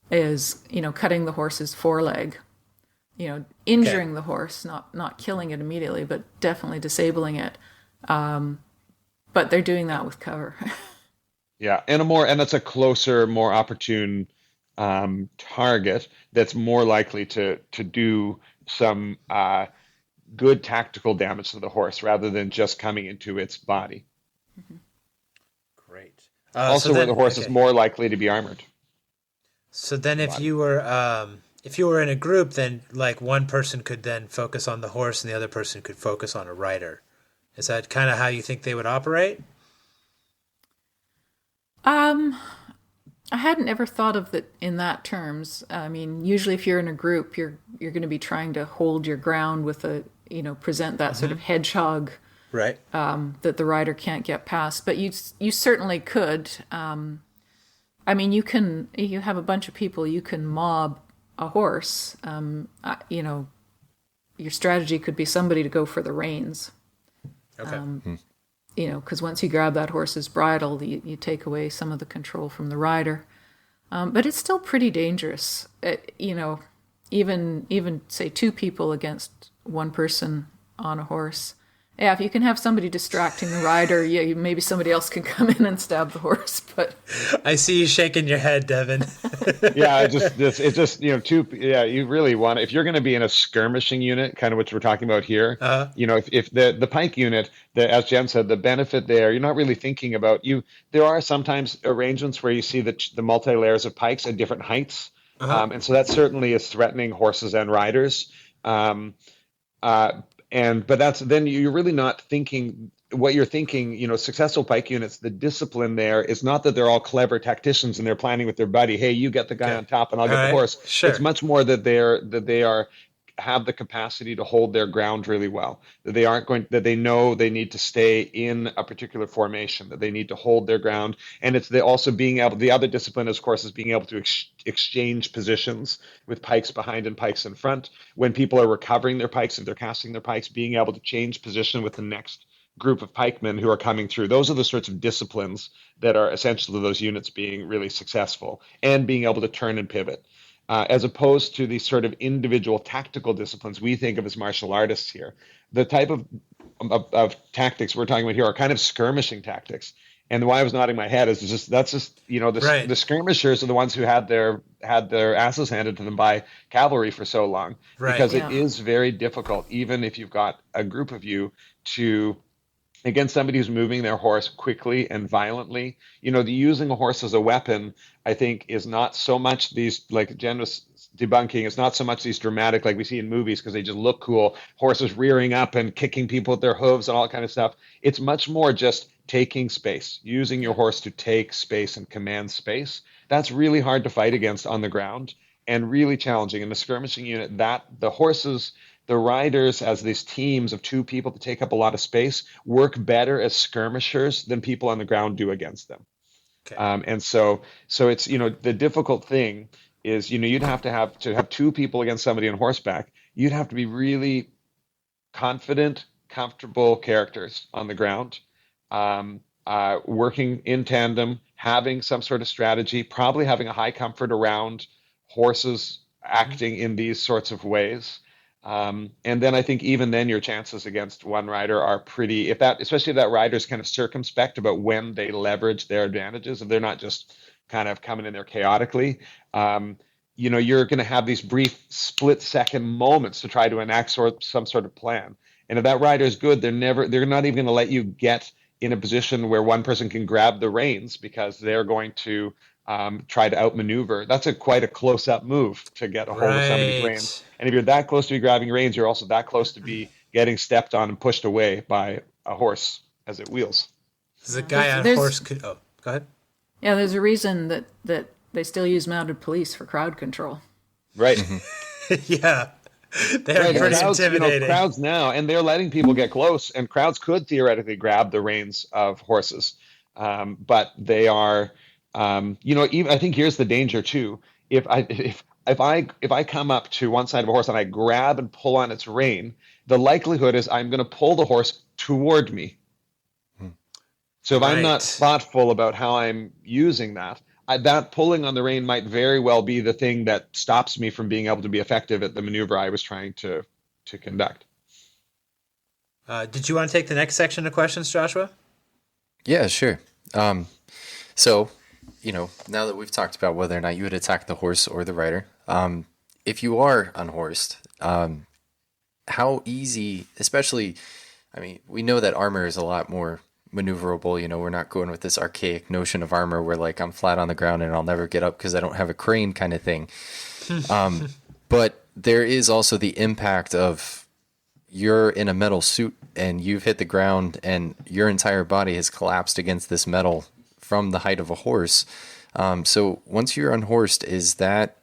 Speaker 4: cutting the horse's foreleg, injuring the horse, not killing it immediately, but definitely disabling it. But they're doing that with cover.
Speaker 3: Yeah, and that's a closer, more opportune target that's more likely to do some good tactical damage to the horse rather than just coming into its body.
Speaker 5: Great.
Speaker 3: Where the horse is more likely to be armored.
Speaker 5: So then, if you were in a group, then like one person could then focus on the horse, and the other person could focus on a rider. Is that kind of how you think they would operate?
Speaker 4: I hadn't ever thought of it in that terms. I mean, usually if you're in a group, you're going to be trying to hold your ground with present that sort of hedgehog,
Speaker 5: Right.
Speaker 4: that the rider can't get past. But you certainly could. I mean, you have a bunch of people, you can mob a horse. Your strategy could be somebody to go for the reins.
Speaker 5: Okay.
Speaker 4: Because once you grab that horse's bridle, you take away some of the control from the rider. But it's still pretty dangerous. Even say 2 people against 1 person on a horse. Yeah, if you can have somebody distracting the rider, maybe somebody else can come in and stab the horse. But
Speaker 5: I see you shaking your head, Devon.
Speaker 3: Yeah, you really want if you're going to be in a skirmishing unit, kind of what we're talking about here. If the pike unit, as Jen said, the benefit there, you're not really thinking about There are sometimes arrangements where you see the multi layers of pikes at different heights, and so that certainly is threatening horses and riders. But then you're really not thinking what you're thinking. Successful pike units, the discipline there is not that they're all clever tacticians and they're planning with their buddy. Hey, you get the guy on top and I'll get the horse.
Speaker 5: Sure.
Speaker 3: It's much more that they have the capacity to hold their ground really well. That they know they need to stay in a particular formation. That they need to hold their ground, and it's also being able. The other discipline, of course, is being able to exchange positions with pikes behind and pikes in front. When people are recovering their pikes and they're casting their pikes, being able to change position with the next group of pikemen who are coming through. Those are the sorts of disciplines that are essential to those units being really successful and being able to turn and pivot. As opposed to these sort of individual tactical disciplines we think of as martial artists here. The type of tactics we're talking about here are kind of skirmishing tactics. And why I was nodding my head is the skirmishers are the ones who had their asses handed to them by cavalry for so long.
Speaker 5: Right.
Speaker 3: Because it is very difficult, even if you've got a group of you, against somebody who's moving their horse quickly and violently. Using a horse as a weapon, I think, is not so much these, like Jen was debunking, it's not so much these dramatic, like we see in movies, because they just look cool, horses rearing up and kicking people with their hooves and all that kind of stuff. It's much more just taking space, using your horse to take space and command space. That's really hard to fight against on the ground and really challenging. In the skirmishing unit, the riders, as these teams of 2 people to take up a lot of space, work better as skirmishers than people on the ground do against them.
Speaker 5: Okay.
Speaker 3: And so it's, the difficult thing is, you'd have to have 2 people against somebody on horseback. You'd have to be really confident, comfortable characters on the ground, working in tandem, having some sort of strategy, probably having a high comfort around horses acting in these sorts of ways. And then I think even then your chances against one rider are pretty, especially if that rider's kind of circumspect about when they leverage their advantages, if they're not just kind of coming in there chaotically, you're going to have these brief split-second moments to try to enact some sort of plan. And if that rider is good, they're not even going to let you get in a position where one person can grab the reins, because they're going to try to outmaneuver. That's quite a close-up move to get a hold of somebody's reins. And if you're that close to be grabbing reins, you're also that close to be getting stepped on and pushed away by a horse as it wheels.
Speaker 5: The guy on horse could... Oh, go ahead.
Speaker 4: Yeah, there's a reason that they still use mounted police for crowd control.
Speaker 3: Right.
Speaker 5: Yeah. They're pretty intimidating.
Speaker 3: Crowds now, and they're letting people get close, and crowds could theoretically grab the reins of horses. But they are... even, I think here's the danger too. If I come up to one side of a horse and I grab and pull on its rein, the likelihood is I'm going to pull the horse toward me. So if I'm not thoughtful about how I'm using that pulling on the rein might very well be the thing that stops me from being able to be effective at the maneuver I was trying to conduct.
Speaker 5: Did you want to take the next section of questions, Joshua?
Speaker 2: Yeah, sure. So, now that we've talked about whether or not you would attack the horse or the rider, if you are unhorsed, how easy, especially, we know that armor is a lot more maneuverable. We're not going with this archaic notion of armor where, like, I'm flat on the ground and I'll never get up because I don't have a crane kind of thing. But there is also the impact of you're in a metal suit and you've hit the ground and your entire body has collapsed against this metal from the height of a horse. So once you're unhorsed, is it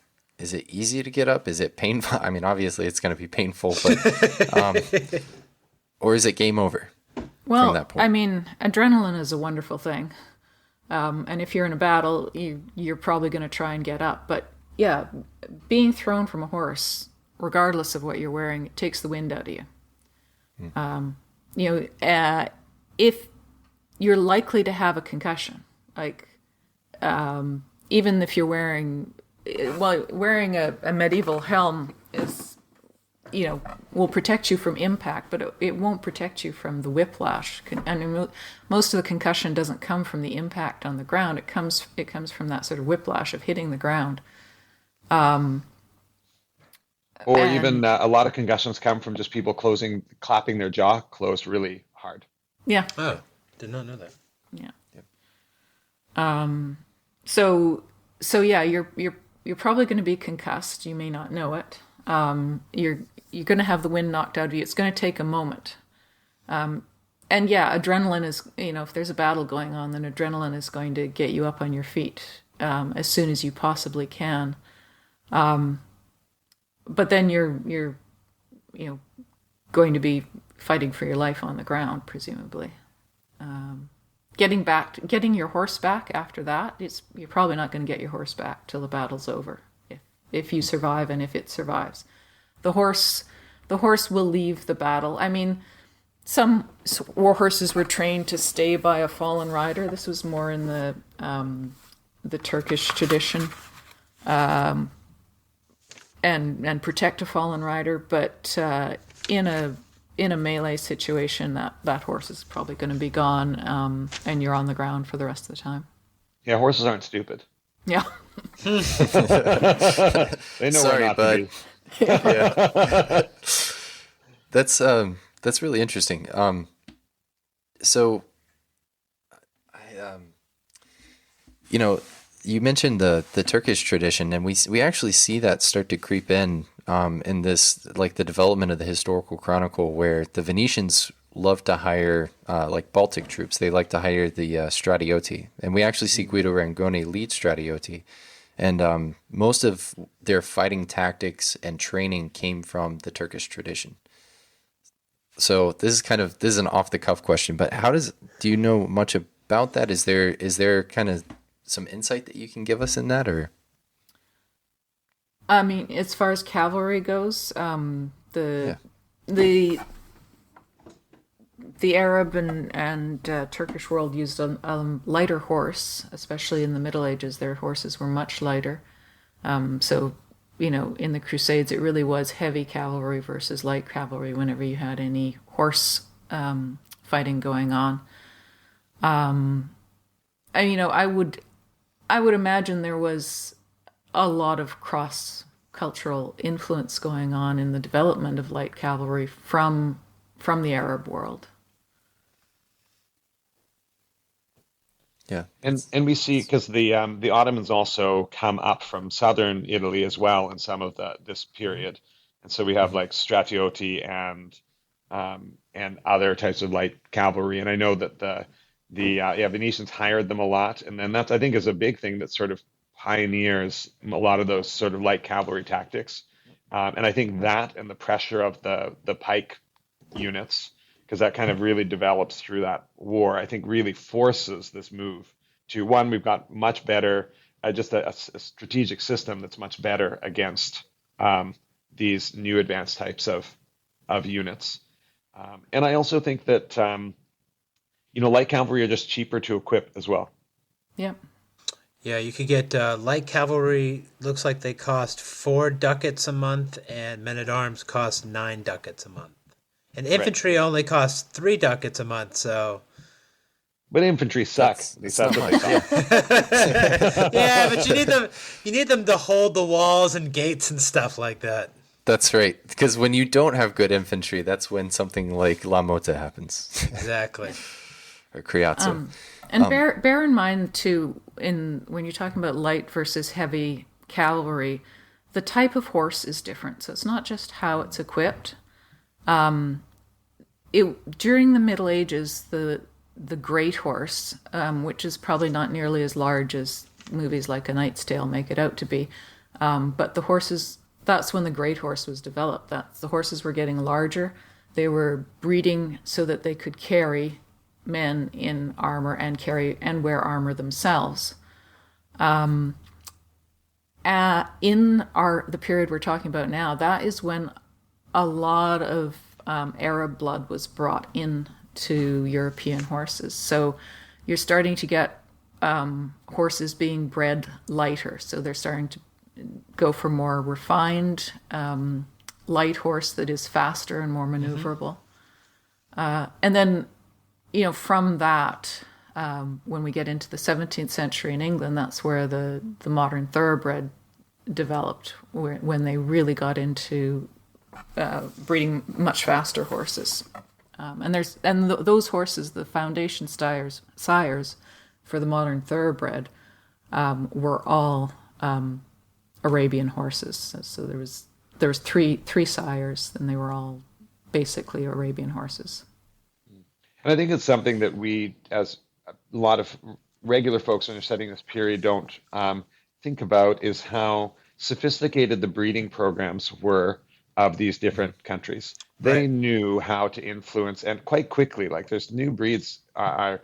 Speaker 2: easy to get up? Is it painful? I mean, obviously it's going to be painful, but or is it game over from
Speaker 4: Well,
Speaker 2: that point?
Speaker 4: I mean, adrenaline is a wonderful thing. And if you're in a battle, you're probably going to try and get up. But yeah, being thrown from a horse, regardless of what you're wearing, it takes the wind out of you. If you're likely to have a concussion, like even if you're wearing a medieval helm is, will protect you from impact, but it won't protect you from the whiplash. I mean, most of the concussion doesn't come from the impact on the ground. It comes from that sort of whiplash of hitting the ground.
Speaker 3: Even a lot of concussions come from just people clapping their jaw closed really hard.
Speaker 4: Yeah.
Speaker 5: Oh, did not know that.
Speaker 4: Yeah. Yep. So yeah, you're probably going to be concussed. You may not know it. You're going to have the wind knocked out of you. It's going to take a moment. And yeah, adrenaline is, if there's a battle going on, then adrenaline is going to get you up on your feet as soon as you possibly can. But then you're going to be fighting for your life on the ground, presumably. Getting your horse back after that, you're probably not going to get your horse back till the battle's over, if you survive and if it survives. The horse will leave the battle. I mean, some war horses were trained to stay by a fallen rider. This was more in the Turkish tradition, and protect a fallen rider. But in a melee situation, that horse is probably going to be gone, and you're on the ground for the rest of the time.
Speaker 3: Yeah, horses aren't stupid.
Speaker 4: Yeah.
Speaker 3: They know
Speaker 2: Sorry,
Speaker 3: where not
Speaker 2: bud.
Speaker 3: to be.
Speaker 2: Yeah. That's really interesting. So, you mentioned the Turkish tradition, and we actually see that start to creep in this, like the development of the historical chronicle, where the Venetians love to hire like Baltic troops. They like to hire the Stratioti, and we actually see Guido Rangone lead Stratioti. And most of their fighting tactics and training came from the Turkish tradition. So this is an off the cuff question, but do you know much about that? Is there kind of some insight that you can give us in that, or?
Speaker 4: I mean, as far as cavalry goes, the Arab and Turkish world used a lighter horse, especially in the Middle Ages. Their horses were much lighter. So, in the Crusades, it really was heavy cavalry versus light cavalry whenever you had any horse fighting going on. I would imagine there was a lot of cross-cultural influence going on in the development of light cavalry from the Arab world.
Speaker 2: Yeah,
Speaker 3: and we see, because the Ottomans also come up from southern Italy as well in some of this period, and so we have like Stratioti and other types of light cavalry. And I know that the Venetians hired them a lot, and then that, I think, is a big thing that sort of pioneers a lot of those sort of light cavalry tactics. And I think that and the pressure of the pike units, because that kind of really develops through that war, I think really forces this move to, one, we've got much better, just a strategic system that's much better against these new advanced types of units. And I also think that, light cavalry are just cheaper to equip as well.
Speaker 4: Yeah.
Speaker 5: Yeah, you could get light cavalry, looks like they cost 4 ducats a month, and men-at-arms cost 9 ducats a month. And infantry only costs 3 ducats a month, so...
Speaker 3: But infantry suck. That's what they cost.
Speaker 5: Yeah, but you need them to hold the walls and gates and stuff like that.
Speaker 2: That's right. Because when you don't have good infantry, that's when something like La Mota happens.
Speaker 5: Exactly.
Speaker 2: Or Criazzo.
Speaker 4: And bear in mind, too, when you're talking about light versus heavy cavalry, the type of horse is different. So it's not just how it's equipped. During the Middle Ages, the great horse, which is probably not nearly as large as movies like A Knight's Tale make it out to be. But the horses, that's when the great horse was developed. The horses were getting larger. They were breeding so that they could carry men in armor and wear armor themselves. In the period we're talking about now, that is when a lot of Arab blood was brought in to European horses. So you're starting to get horses being bred lighter. So they're starting to go for more refined, light horse that is faster and more maneuverable. And then, from that, when we get into the 17th century in England, that's where the modern thoroughbred developed, when they really got into breeding much faster horses. Those horses, the foundation sires for the modern thoroughbred, were all Arabian horses. So there was three sires, and they were all basically Arabian horses.
Speaker 3: And I think it's something that we, as a lot of regular folks when they're studying this period, don't think about, is how sophisticated the breeding programs were of these different countries. They knew how to influence, and quite quickly, like there's new breeds are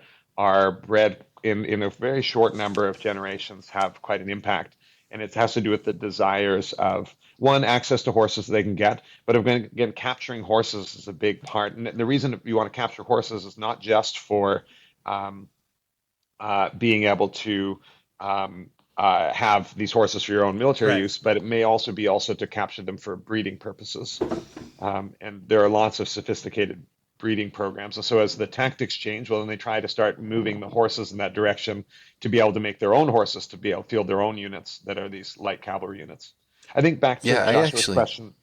Speaker 3: bred in a very short number of generations, have quite an impact. And it has to do with the desires of, one, access to horses they can get, but again, capturing horses is a big part. And the reason you want to capture horses is not just for being able to have these horses for your own military use, but it may also be to capture them for breeding purposes. And there are lots of sophisticated breeding programs. And so as the tactics change, well, then they try to start moving the horses in that direction to be able to make their own horses, to be able to field their own units that are these light cavalry units. I think back to Joshua's question,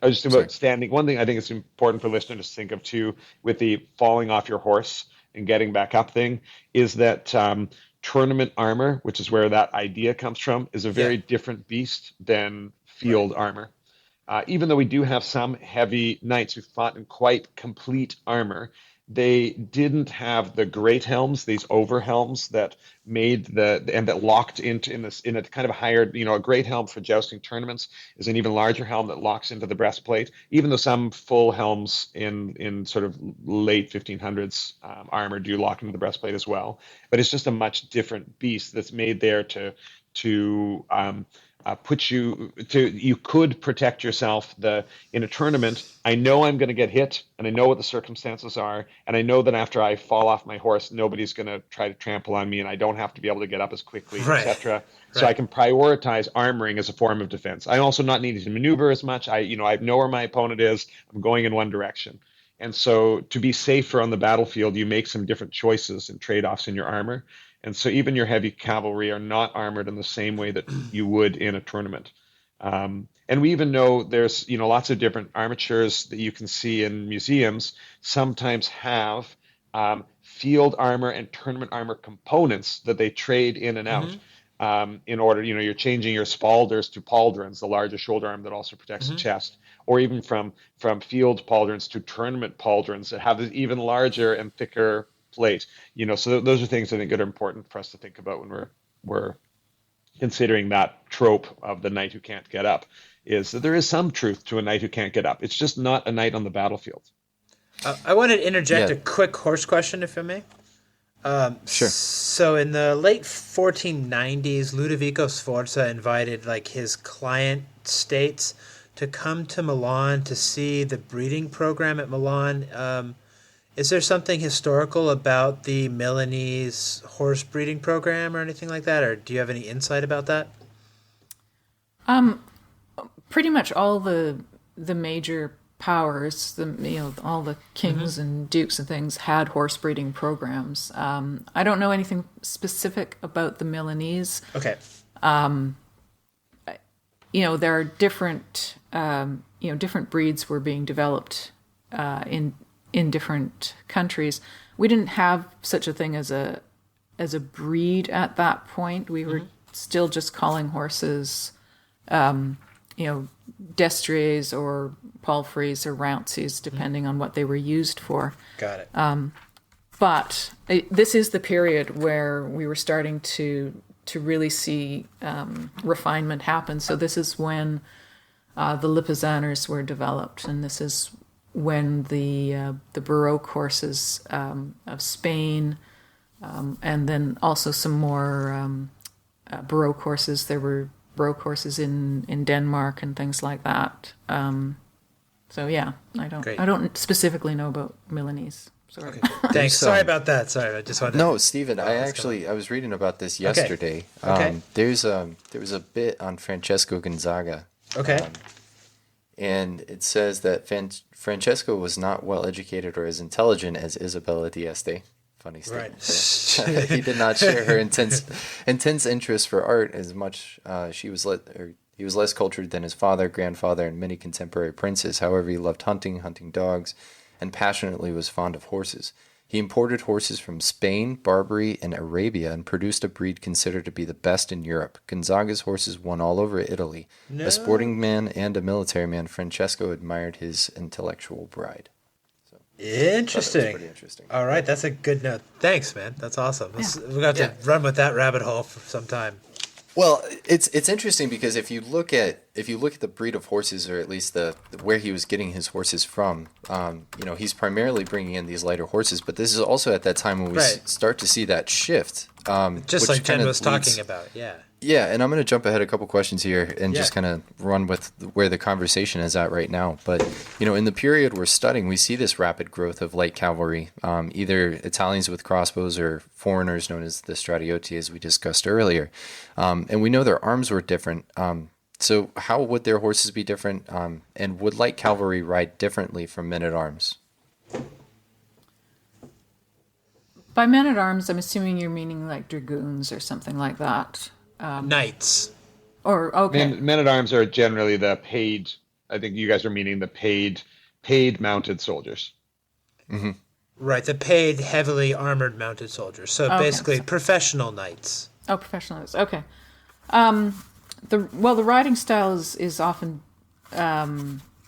Speaker 3: just about standing. One thing I think is important for listeners to think of too, with the falling off your horse and getting back up thing, is that tournament armor, which is where that idea comes from, is a very different beast than field armor. Even though we do have some heavy knights who fought in quite complete armor, they didn't have the great helms, these over helms that made and that locked in a kind of higher, a great helm for jousting tournaments is an even larger helm that locks into the breastplate. Even though some full helms in sort of late 1500s armor do lock into the breastplate as well, but it's just a much different beast that's made there to you could protect yourself in a tournament. I know I'm going to get hit, and I know what the circumstances are, and I know that after I fall off my horse, nobody's going to try to trample on me, and I don't have to be able to get up as quickly, etc. So I can prioritize armoring as a form of defense. I'm also not needing to maneuver as much. I know where my opponent is. I'm going in one direction. And so to be safer on the battlefield, you make some different choices and trade-offs in your armor. And so even your heavy cavalry are not armored in the same way that you would in a tournament. And we even know there's, lots of different armatures that you can see in museums sometimes have field armor and tournament armor components that they trade in and out. In order, you're changing your spalders to pauldrons, the larger shoulder arm that also protects the chest, or even from field pauldrons to tournament pauldrons that have this even larger and thicker plate. So those are things I think that are important for us to think about when we're considering that trope of the knight who can't get up, is that there is some truth to a knight who can't get up. It's just not a knight on the battlefield.
Speaker 5: I wanted to interject a quick horse question, if I may.
Speaker 2: Sure.
Speaker 5: So in the late 1490s, Ludovico Sforza invited his client states to come to Milan to see the breeding program at Milan. Is there something historical about the Milanese horse breeding program or anything like that, or do you have any insight about that?
Speaker 4: Pretty much all the major powers, all the kings and dukes and things had horse breeding programs. I don't know anything specific about the Milanese.
Speaker 5: Okay.
Speaker 4: There are different, different breeds were being developed in different countries. We didn't have such a thing as a breed at that point. We were still just calling horses, destriers or palfreys or rounceys, depending on what they were used for.
Speaker 5: Got it.
Speaker 4: But this is the period where we were starting to really see refinement happen. So this is when the Lipizaners were developed, and this is when the Baroque horses of Spain, and then also some more Baroque horses. There were Baroque horses in Denmark and things like that. So yeah, I don't specifically know about Milanese. Sorry.
Speaker 5: Okay. Thanks. Sorry about that. Sorry, I just wanted.
Speaker 2: No, Stephen, I was reading about this yesterday.
Speaker 5: Okay.
Speaker 2: There was a bit on Francesco Gonzaga.
Speaker 5: Okay.
Speaker 2: And it says that Francesco was not well educated or as intelligent as Isabella d'Este. Funny statement. Right. He did not share her intense interest for art as much. He was less cultured than his father, grandfather, and many contemporary princes. However, he loved hunting dogs, and passionately was fond of horses. He imported horses from Spain, Barbary, and Arabia, and produced a breed considered to be the best in Europe. Gonzaga's horses won all over Italy. No. A sporting man and a military man, Francesco admired his intellectual bride. So,
Speaker 5: interesting.
Speaker 2: Pretty interesting.
Speaker 5: All right, that's a good note. Thanks, man. That's awesome. We're going to have to run with that rabbit hole for some time.
Speaker 2: Well, it's interesting because if you look at the breed of horses, or at least the where he was getting his horses from, he's primarily bringing in these lighter horses. But this is also at that time when we start to see that shift.
Speaker 5: Just like Jen was talking about, yeah.
Speaker 2: Yeah, and I'm going to jump ahead a couple questions here and just kind of run with where the conversation is at right now. But, in the period we're studying, we see this rapid growth of light cavalry, either Italians with crossbows or foreigners known as the Stradiotti, as we discussed earlier. And we know their arms were different. So how would their horses be different? And would light cavalry ride differently from men-at-arms?
Speaker 4: By men-at-arms, I'm assuming you're meaning like dragoons or something like that.
Speaker 5: Knights.
Speaker 4: Or, okay.
Speaker 3: Men-at-arms are generally the paid, I think you guys are meaning the paid mounted soldiers.
Speaker 2: Mm-hmm.
Speaker 5: Right, the paid, heavily armored mounted soldiers. So basically professional knights.
Speaker 4: Oh, professional knights. Okay. The riding style is often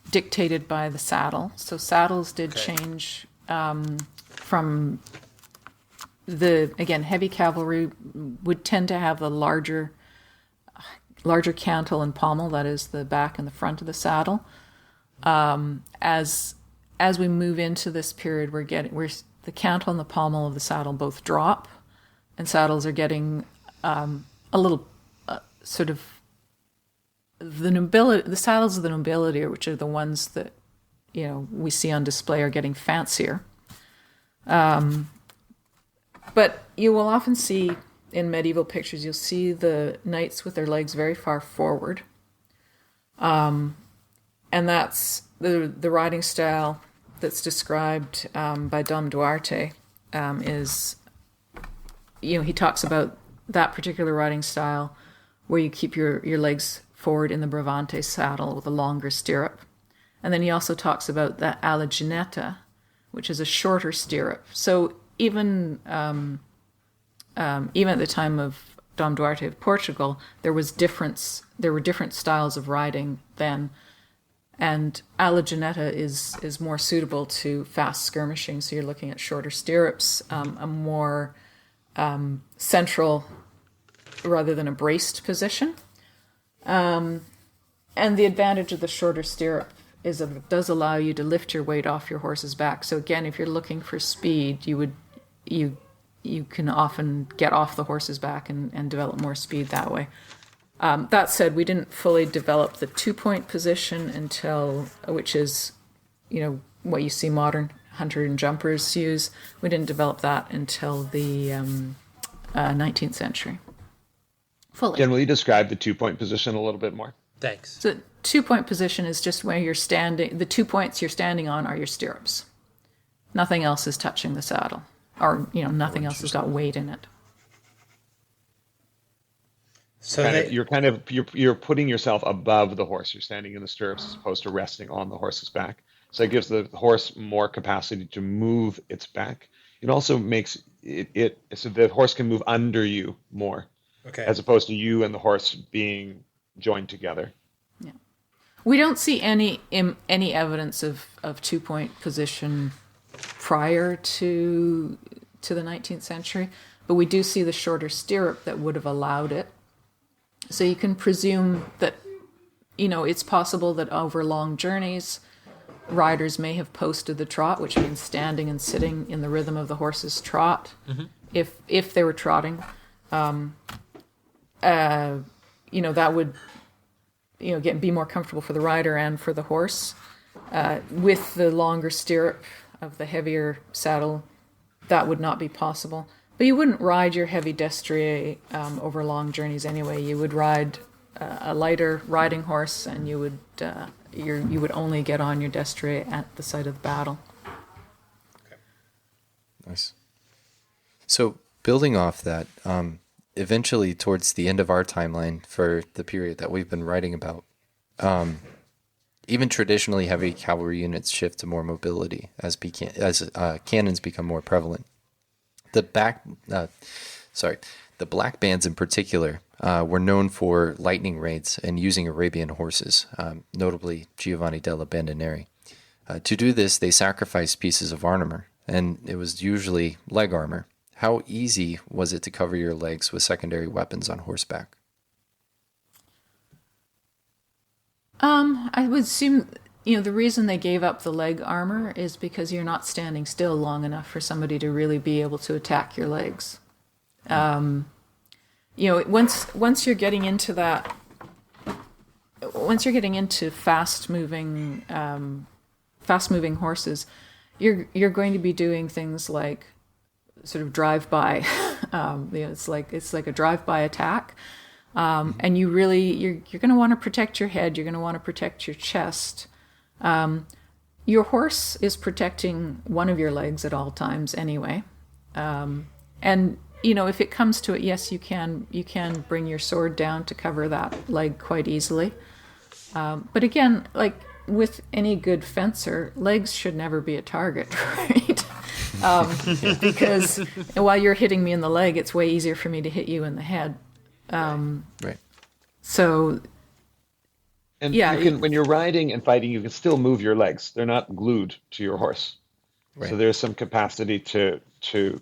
Speaker 4: dictated by the saddle. So saddles did change from heavy cavalry would tend to have the larger cantle and pommel, that is the back and the front of the saddle. As we move into this period, where the cantle and the pommel of the saddle both drop, and saddles are getting a little sort of the nobility. The saddles of the nobility, which are the ones that we see on display, are getting fancier. But you will often see in medieval pictures, you'll see the knights with their legs very far forward. And that's the riding style that's described by Dom Duarte. He talks about that particular riding style where you keep your legs forward in the Bravante saddle with a longer stirrup. And then he also talks about the alla ginetta, which is a shorter stirrup. So even at the time of Dom Duarte of Portugal, there were different styles of riding then, and alla ginetta is more suitable to fast skirmishing. So you're looking at shorter stirrups, a more central rather than a braced position, and the advantage of the shorter stirrup is that it does allow you to lift your weight off your horse's back. So again, if you're looking for speed, you can often get off the horse's back and develop more speed that way. That said, we didn't fully develop the 2-point position which is, what you see modern hunter and jumpers use. We didn't develop that until the 19th century. Fully.
Speaker 3: Jen, will you describe the 2-point position a little bit more?
Speaker 5: Thanks.
Speaker 4: So 2-point position is just where you're standing. The 2 points you're standing on are your stirrups. Nothing else is touching the saddle. Or, nothing else has got weight in it.
Speaker 5: So
Speaker 3: you're putting yourself above the horse. You're standing in the stirrups as opposed to resting on the horse's back. So it gives the horse more capacity to move its back. It also makes it so the horse can move under you more, as opposed to you and the horse being joined together.
Speaker 4: Yeah, we don't see any evidence of 2-point position prior to the 19th century. but we do see the shorter stirrup that would have allowed it. So you can presume that, it's possible that over long journeys, riders may have posted the trot, which means standing and sitting in the rhythm of the horse's trot, if they were trotting. That would, be more comfortable for the rider and for the horse. With the longer stirrup of the heavier saddle, that would not be possible. But you wouldn't ride your heavy destrier over long journeys anyway. You would ride a lighter riding horse, and you would only get on your destrier at the site of the battle.
Speaker 2: Okay. Nice. So building off that, eventually towards the end of our timeline for the period that we've been writing about, even traditionally heavy cavalry units shift to more mobility as cannons become more prevalent. The black bands in particular were known for lightning raids and using Arabian horses, notably Giovanni della Bandineri. To do this, they sacrificed pieces of armor, and it was usually leg armor. How easy was it to cover your legs with secondary weapons on horseback?
Speaker 4: I would assume, the reason they gave up the leg armor is because you're not standing still long enough for somebody to really be able to attack your legs. Once you're getting into that, once you're getting into fast moving horses, you're going to be doing things like sort of drive-by. It's like a drive-by attack. And you're going to want to protect your head. You're going to want to protect your chest. Your horse is protecting one of your legs at all times anyway. And if it comes to it, yes, you can bring your sword down to cover that leg quite easily. But again, like with any good fencer, legs should never be a target, right? Because while you're hitting me in the leg, it's way easier for me to hit you in the head.
Speaker 2: Right.
Speaker 4: So,
Speaker 3: and
Speaker 4: yeah,
Speaker 3: when you're riding and fighting, you can still move your legs. They're not glued to your horse.
Speaker 2: Right.
Speaker 3: So there's some capacity to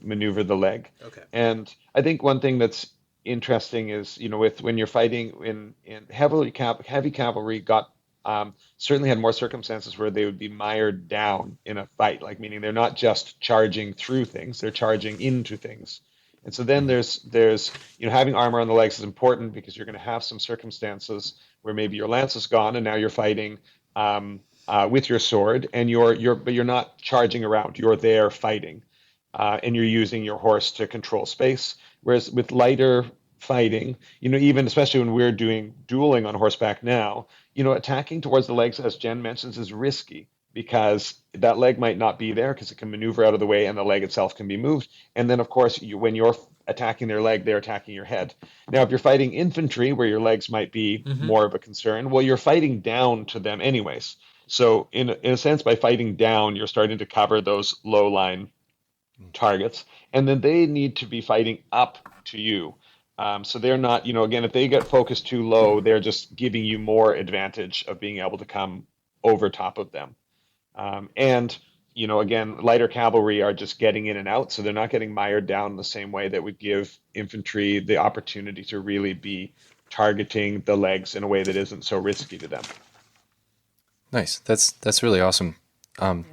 Speaker 3: maneuver the leg.
Speaker 5: Okay.
Speaker 3: And I think one thing that's interesting is, when you're fighting in heavy cavalry got certainly had more circumstances where they would be mired down in a fight, like meaning they're not just charging through things, they're charging into things. And so then there's having armor on the legs is important because you're going to have some circumstances where maybe your lance is gone and now you're fighting with your sword, and but you're not charging around. You're there fighting, and you're using your horse to control space. Whereas with lighter fighting, even especially when we're doing dueling on horseback now, attacking towards the legs, as Jen mentions, is risky because that leg might not be there because it can maneuver out of the way and the leg itself can be moved. And then, of course, when you're attacking their leg, they're attacking your head. Now, if you're fighting infantry where your legs might be more of a concern, well, you're fighting down to them anyways. So in a sense, by fighting down, you're starting to cover those low line targets. And then they need to be fighting up to you. So they're not, again, if they get focused too low, they're just giving you more advantage of being able to come over top of them. And again, lighter cavalry are just getting in and out, so they're not getting mired down in the same way that would give infantry the opportunity to really be targeting the legs in a way that isn't so risky to them.
Speaker 2: Nice. That's really awesome.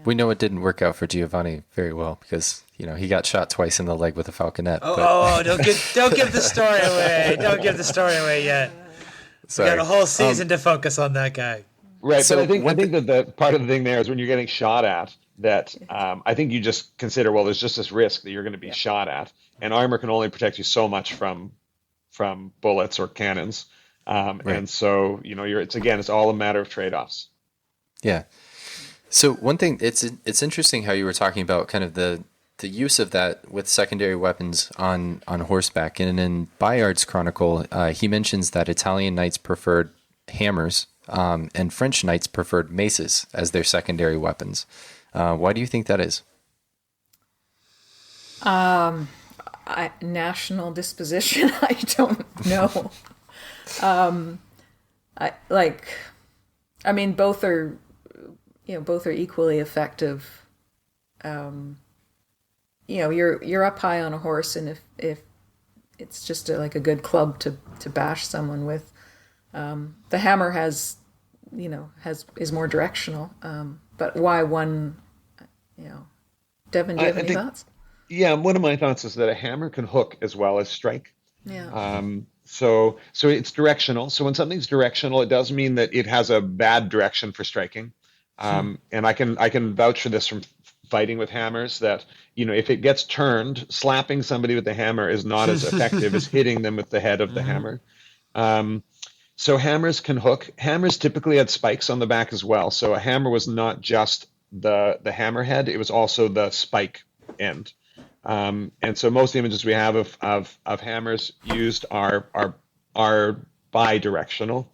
Speaker 2: We know it didn't work out for Giovanni very well because he got shot twice in the leg with a falconet.
Speaker 5: Don't give the story away. Don't give the story away yet.
Speaker 2: Sorry.
Speaker 5: We got a whole season to focus on that guy.
Speaker 3: Right,
Speaker 2: So
Speaker 3: but I think that the part of the thing there is when you're getting shot at, that I think you just consider, well, there's just this risk that you're going to be shot at, and armor can only protect you so much from bullets or cannons,
Speaker 2: Right.
Speaker 3: and so it's all a matter of trade-offs.
Speaker 2: Yeah. So one thing, it's interesting how you were talking about kind of the use of that with secondary weapons on horseback, and in Bayard's Chronicle, he mentions that Italian knights preferred hammers. And French knights preferred maces as their secondary weapons. Why do you think that is?
Speaker 4: National disposition, I don't know. Both are equally effective. you're up high on a horse, and if it's just like a good club to bash someone with, the hammer is more directional. But why one? Devon, do you have any thoughts?
Speaker 3: Yeah, one of my thoughts is that a hammer can hook as well as strike.
Speaker 4: Yeah.
Speaker 3: So it's directional. So when something's directional, it does mean that it has a bad direction for striking. And I can vouch for this from fighting with hammers that, if it gets turned, slapping somebody with the hammer is not as effective as hitting them with the head of the hammer. So hammers can hook. Hammers typically had spikes on the back as well. So a hammer was not just the hammer head; it was also the spike end. And so most of the images we have of hammers used are bi-directional.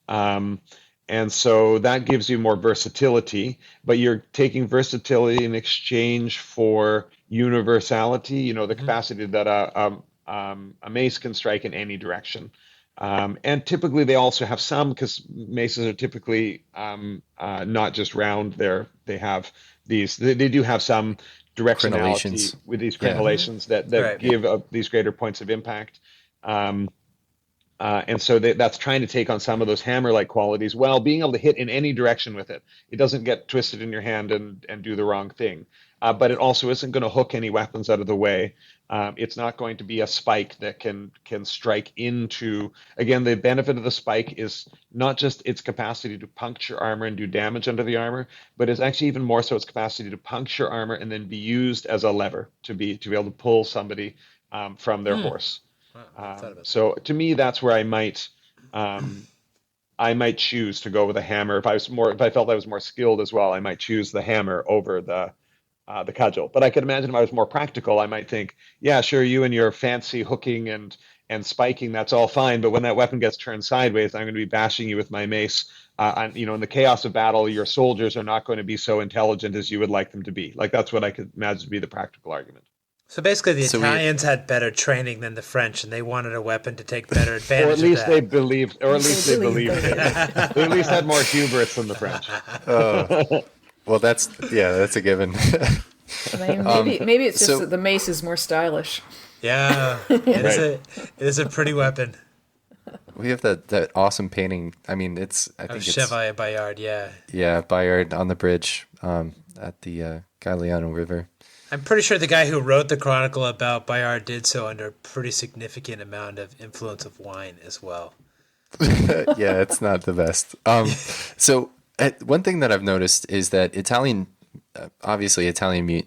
Speaker 3: And so that gives you more versatility, but you're taking versatility in exchange for universality, the capacity that a mace can strike in any direction. And typically they also have some, because maces are typically not just round, they have these, they do have some directionality with these crenellations that give these greater points of impact. And so that's trying to take on some of those hammer-like qualities while being able to hit in any direction with it. It doesn't get twisted in your hand and do the wrong thing. But it also isn't going to hook any weapons out of the way. It's not going to be a spike that can strike into. Again, the benefit of the spike is not just its capacity to puncture armor and do damage under the armor, but it's actually even more so its capacity to puncture armor and then be used as a lever to be able to pull somebody from their horse. So to me, that's where I might choose to go with a hammer. If I felt I was more skilled as well, I might choose the hammer over the cudgel. But I could imagine if I was more practical, I might think, yeah, sure, you and your fancy hooking and spiking, that's all fine. But when that weapon gets turned sideways, I'm going to be bashing you with my mace. In the chaos of battle, your soldiers are not going to be so intelligent as you would like them to be. Like, that's what I could imagine to be the practical argument.
Speaker 5: So basically, the Italians had better training than the French, and they wanted a weapon to take better advantage.
Speaker 3: Or at least
Speaker 5: of that.
Speaker 3: they believed it. They at least had more hubris than the French.
Speaker 2: Well, that's a given.
Speaker 4: Maybe it's just that the mace is more stylish.
Speaker 5: Yeah, it is a pretty weapon.
Speaker 2: We have that awesome painting. I mean, it's
Speaker 5: Chevalier Bayard.
Speaker 2: Yeah, Bayard on the bridge at the Galiano River.
Speaker 5: I'm pretty sure the guy who wrote the chronicle about Bayard did so under a pretty significant amount of influence of wine as well.
Speaker 2: Yeah, it's not the best. So one thing that I've noticed is that Italian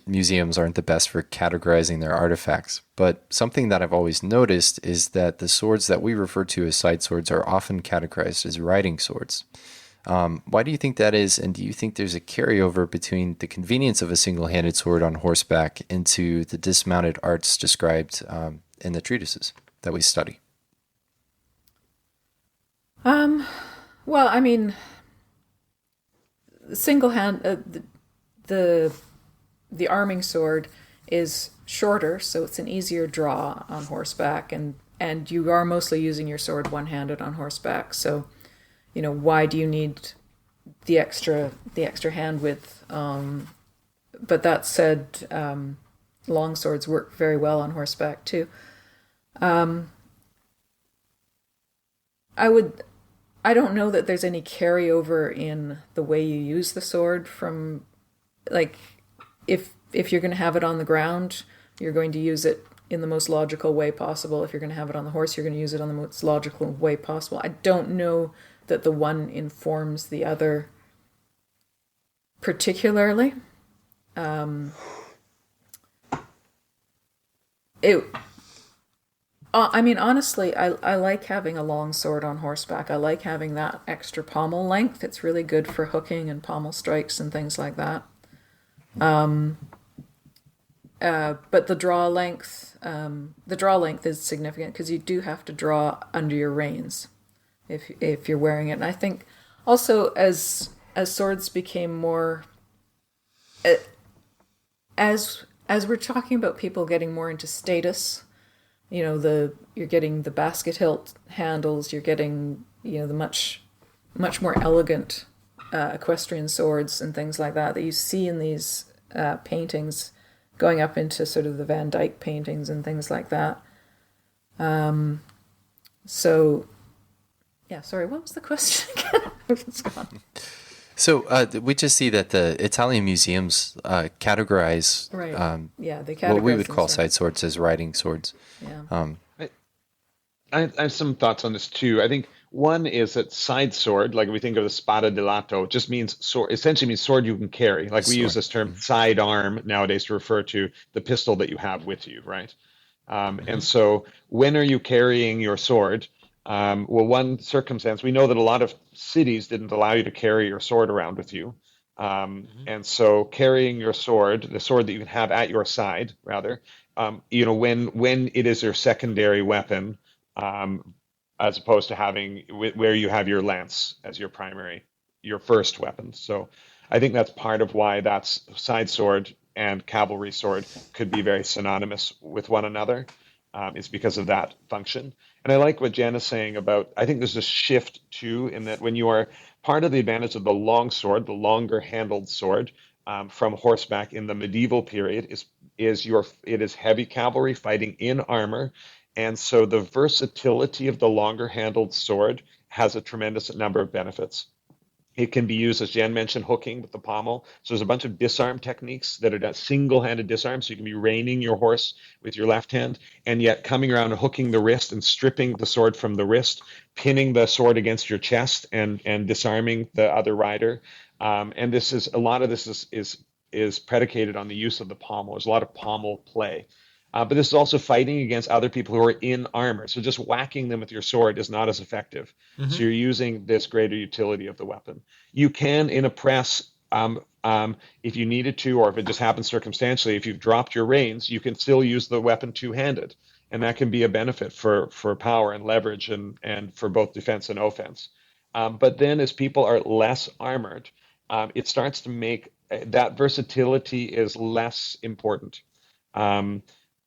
Speaker 2: museums aren't the best for categorizing their artifacts. But something that I've always noticed is that the swords that we refer to as side swords are often categorized as riding swords. Why do you think that is? And do you think there's a carryover between the convenience of a single-handed sword on horseback into the dismounted arts described in the treatises that we study?
Speaker 4: Well, I mean, the arming sword is shorter, so it's an easier draw on horseback, and you are mostly using your sword one-handed on horseback, so why do you need the extra hand width? But that said, long swords work very well on horseback too. I don't know that there's any carryover in the way you use the sword from, like, if you're going to have it on the ground, you're going to use it in the most logical way possible. If you're going to have it on the horse, you're going to use it on the most logical way possible. I don't know that the one informs the other particularly. Honestly, I like having a long sword on horseback. I like having that extra pommel length. It's really good for hooking and pommel strikes and things like that. But the draw length is significant because you do have to draw under your reins if you're wearing it. And I think also as swords became more, as we're talking about people getting more into status, you're getting the basket hilt handles, you're getting the much more elegant equestrian swords and things like that you see in these paintings going up into sort of the Van Dyck paintings and things like that. So, yeah, sorry, what was the question again? It's gone.
Speaker 2: So we just see that the Italian museums categorize
Speaker 4: Right. They categorize
Speaker 2: what we would call
Speaker 4: themselves.
Speaker 2: side swords as riding swords.
Speaker 4: Yeah.
Speaker 3: I have some thoughts on this too. I think one is that side sword, like we think of the spada di lato, just means sword, essentially means sword you can carry. Like we use this term side arm nowadays to refer to the pistol that you have with you, right? And so when are you carrying your sword? Well, one circumstance, we know that a lot of cities didn't allow you to carry your sword around with you. And so carrying your sword, the sword that you can have at your side, rather, when it is your secondary weapon, as opposed to having where you have your lance as your first weapon. So I think that's part of why that's side sword and cavalry sword could be very synonymous with one another. It's because of that function. And I like what Jen is saying about, I think there's a shift too, in that when you are part of the advantage of the long sword, the longer handled sword from horseback in the medieval period it is heavy cavalry fighting in armor. And so the versatility of the longer handled sword has a tremendous number of benefits. It can be used, as Jen mentioned, hooking with the pommel. So there's a bunch of disarm techniques that are single-handed disarm. So you can be reining your horse with your left hand, and yet coming around and hooking the wrist and stripping the sword from the wrist, pinning the sword against your chest, and disarming the other rider. And a lot of this is predicated on the use of the pommel. There's a lot of pommel play. But this is also fighting against other people who are in armor. So just whacking them with your sword is not as effective. So you're using this greater utility of the weapon. You can, in a press, if you needed to, or if it just happens circumstantially, if you've dropped your reins, you can still use the weapon two-handed. And that can be a benefit for power and leverage and for both defense and offense. But then as people are less armored, it starts to make that versatility is less important.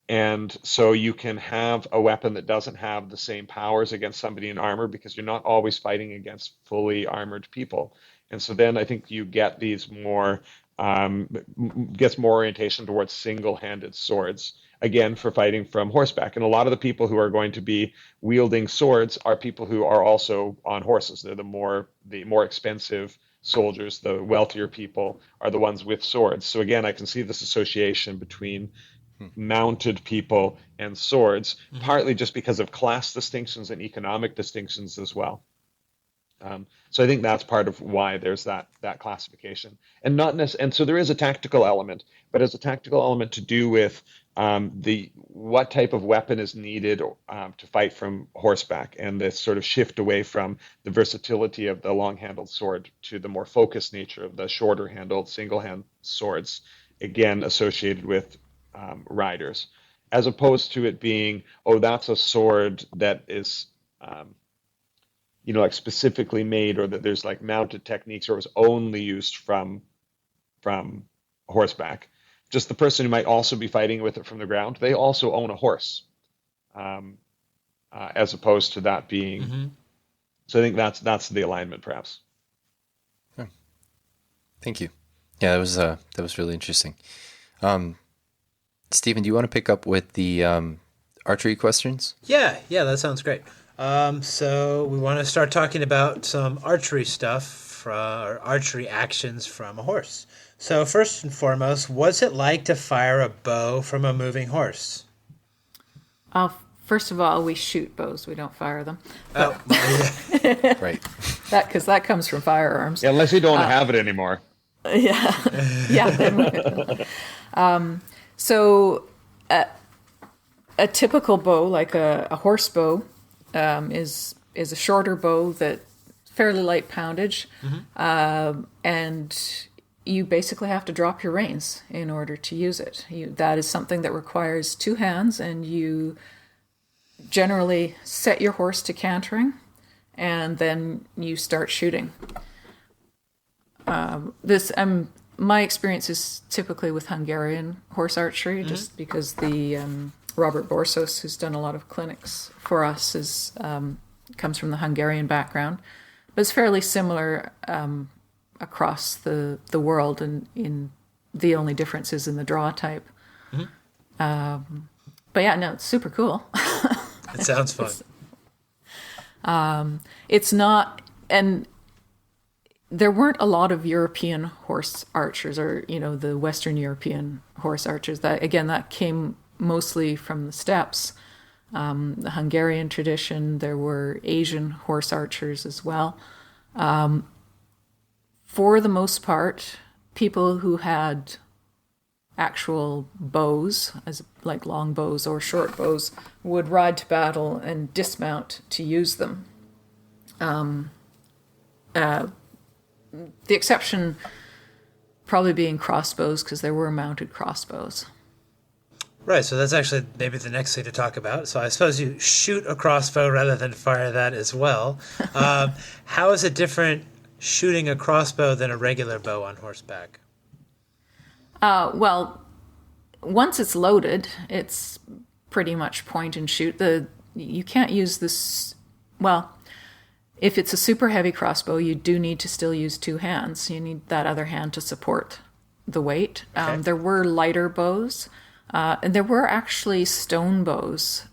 Speaker 3: And so you can have a weapon that doesn't have the same powers against somebody in armor because you're not always fighting against fully armored people. And so then I think you get these gets more orientation towards single-handed swords, again, for fighting from horseback. And a lot of the people who are going to be wielding swords are people who are also on horses. They're the more expensive soldiers. The wealthier people are the ones with swords. So again, I can see this association between mounted people and swords, partly just because of class distinctions and economic distinctions as well. So I think that's part of why there's that classification, and so there is a tactical element, but it's a tactical element to do with what type of weapon is needed to fight from horseback, and this sort of shift away from the versatility of the long-handled sword to the more focused nature of the shorter-handled single-hand swords, again associated with riders, as opposed to it being, that's a sword that is like specifically made, or that there's like mounted techniques, or it was only used from horseback. Just the person who might also be fighting with it from the ground, they also own a horse, as opposed to that being. So I think that's the alignment, perhaps.
Speaker 2: Thank you. Yeah, that was really interesting. Stephen, do you want to pick up with the archery questions?
Speaker 5: Yeah, that sounds great. So we want to start talking about some archery stuff, or archery actions from a horse. So first and foremost, what's it like to fire a bow from a moving horse?
Speaker 4: First of all, we shoot bows. We don't fire them.
Speaker 2: Right.
Speaker 4: Because that comes from firearms.
Speaker 3: Yeah, unless you don't have it anymore.
Speaker 4: Yeah. Then so a typical bow, like a horse bow, is a shorter bow that fairly light poundage, and you basically have to drop your reins in order to use it. That is something that requires two hands, and you generally set your horse to cantering, and then you start shooting. My experience is typically with Hungarian horse archery, just because the Robert Borsos, who's done a lot of clinics for us, comes from the Hungarian background. But it's fairly similar across the world, and in the only difference is in the draw type. But yeah, no, it's super cool.
Speaker 5: It sounds fun.
Speaker 4: It's not, and there weren't a lot of European horse archers, or the Western European horse archers. That came mostly from the steppes. The Hungarian tradition. There were Asian horse archers as well. For the most part, people who had actual bows, as like long bows or short bows, would ride to battle and dismount to use them. The exception probably being crossbows, because there were mounted crossbows.
Speaker 5: Right, so that's actually maybe the next thing to talk about. So I suppose you shoot a crossbow rather than fire that as well. How is it different shooting a crossbow than a regular bow on horseback?
Speaker 4: Well, once it's loaded, it's pretty much point and shoot. You can't use this. Well, if it's a super heavy crossbow, you do need to still use two hands. You need that other hand to support the weight.
Speaker 5: Okay.
Speaker 4: There were lighter bows, and there were actually stone bows.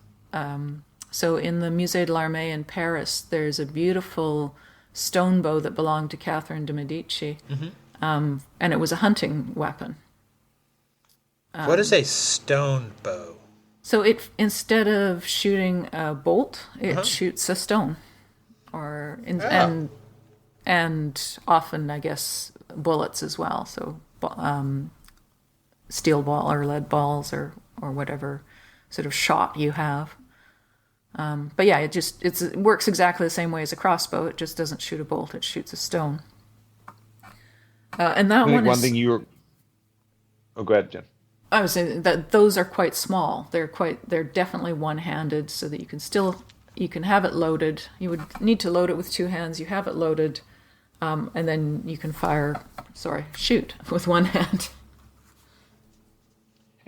Speaker 4: So in the Musée de l'Armée in Paris, there's a beautiful stone bow that belonged to Catherine de Medici, and it was a hunting weapon.
Speaker 5: What is a stone bow?
Speaker 4: So instead of shooting a bolt, it shoots a stone, and often, I guess, bullets as well. So steel ball or lead balls or whatever sort of shot you have. But yeah, it works exactly the same way as a crossbow. It just doesn't shoot a bolt; it shoots a stone. And that one is.
Speaker 3: Oh, go ahead, Jen.
Speaker 4: I was saying that those are quite small. They're definitely one-handed, so that you can have it loaded. You would need to load it with two hands. You have it loaded, and then you can shoot with one hand.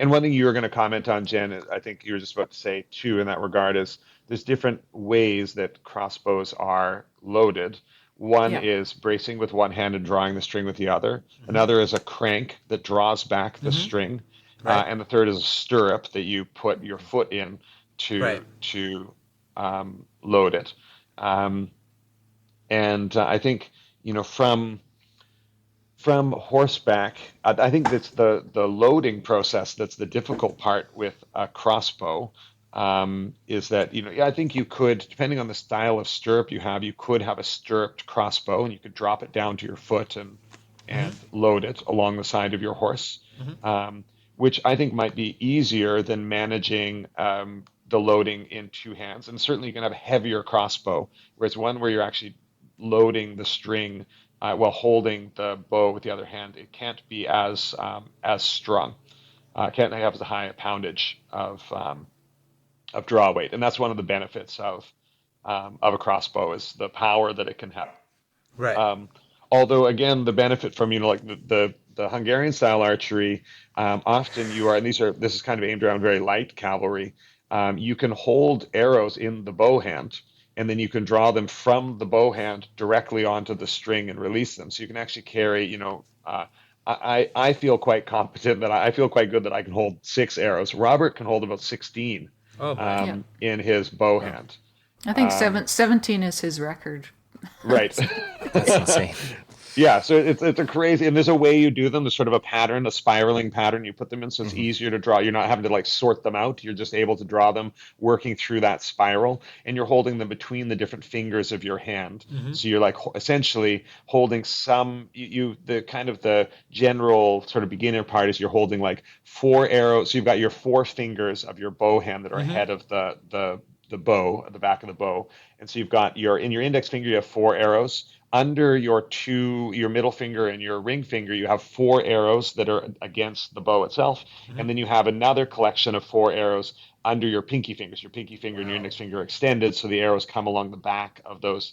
Speaker 3: And one thing you were going to comment on, Jen, I think you were just about to say too in that regard, is there's different ways that crossbows are loaded. One is bracing with one hand and drawing the string with the other. Another is a crank that draws back the string. Right. And the third is a stirrup that you put your foot in to load it. And I think, from horseback, I think that's the loading process that's the difficult part with a crossbow. Is that, I think you could, depending on the style of stirrup you could have a stirruped crossbow, and you could drop it down to your foot and load it along the side of your horse. Which I think might be easier than managing the loading in two hands. And certainly you can have a heavier crossbow, whereas one where you're actually loading the string while holding the bow with the other hand, it can't be as strong. Can't have as high a poundage of draw weight. And that's one of the benefits of a crossbow, is the power that it can have.
Speaker 5: Right.
Speaker 3: Although, again, the benefit from, like the Hungarian style archery, often this is kind of aimed around very light cavalry. You can hold arrows in the bow hand, and then you can draw them from the bow hand directly onto the string and release them. So you can actually carry, I feel quite competent I feel quite good that I can hold 6 arrows. Robert can hold about 16 in his bow hand.
Speaker 4: I think 17 is his record.
Speaker 3: Right.
Speaker 2: That's insane.
Speaker 3: Yeah, so it's a crazy, and there's a way you do them. There's sort of a pattern, a spiraling pattern you put them in, so it's easier to draw. You're not having to sort them out. You're just able to draw them working through that spiral, and you're holding them between the different fingers of your hand. So you're essentially holding the general sort of beginner part is you're holding 4 arrows. So you've got your 4 fingers of your bow hand that are ahead of the bow, at the back of the bow, and so you've got in your index finger you have 4 arrows. Under your middle finger and your ring finger, you have 4 arrows that are against the bow itself. And then you have another collection of 4 arrows under your pinky fingers. Your pinky finger and your index finger are extended, so the arrows come along the back of those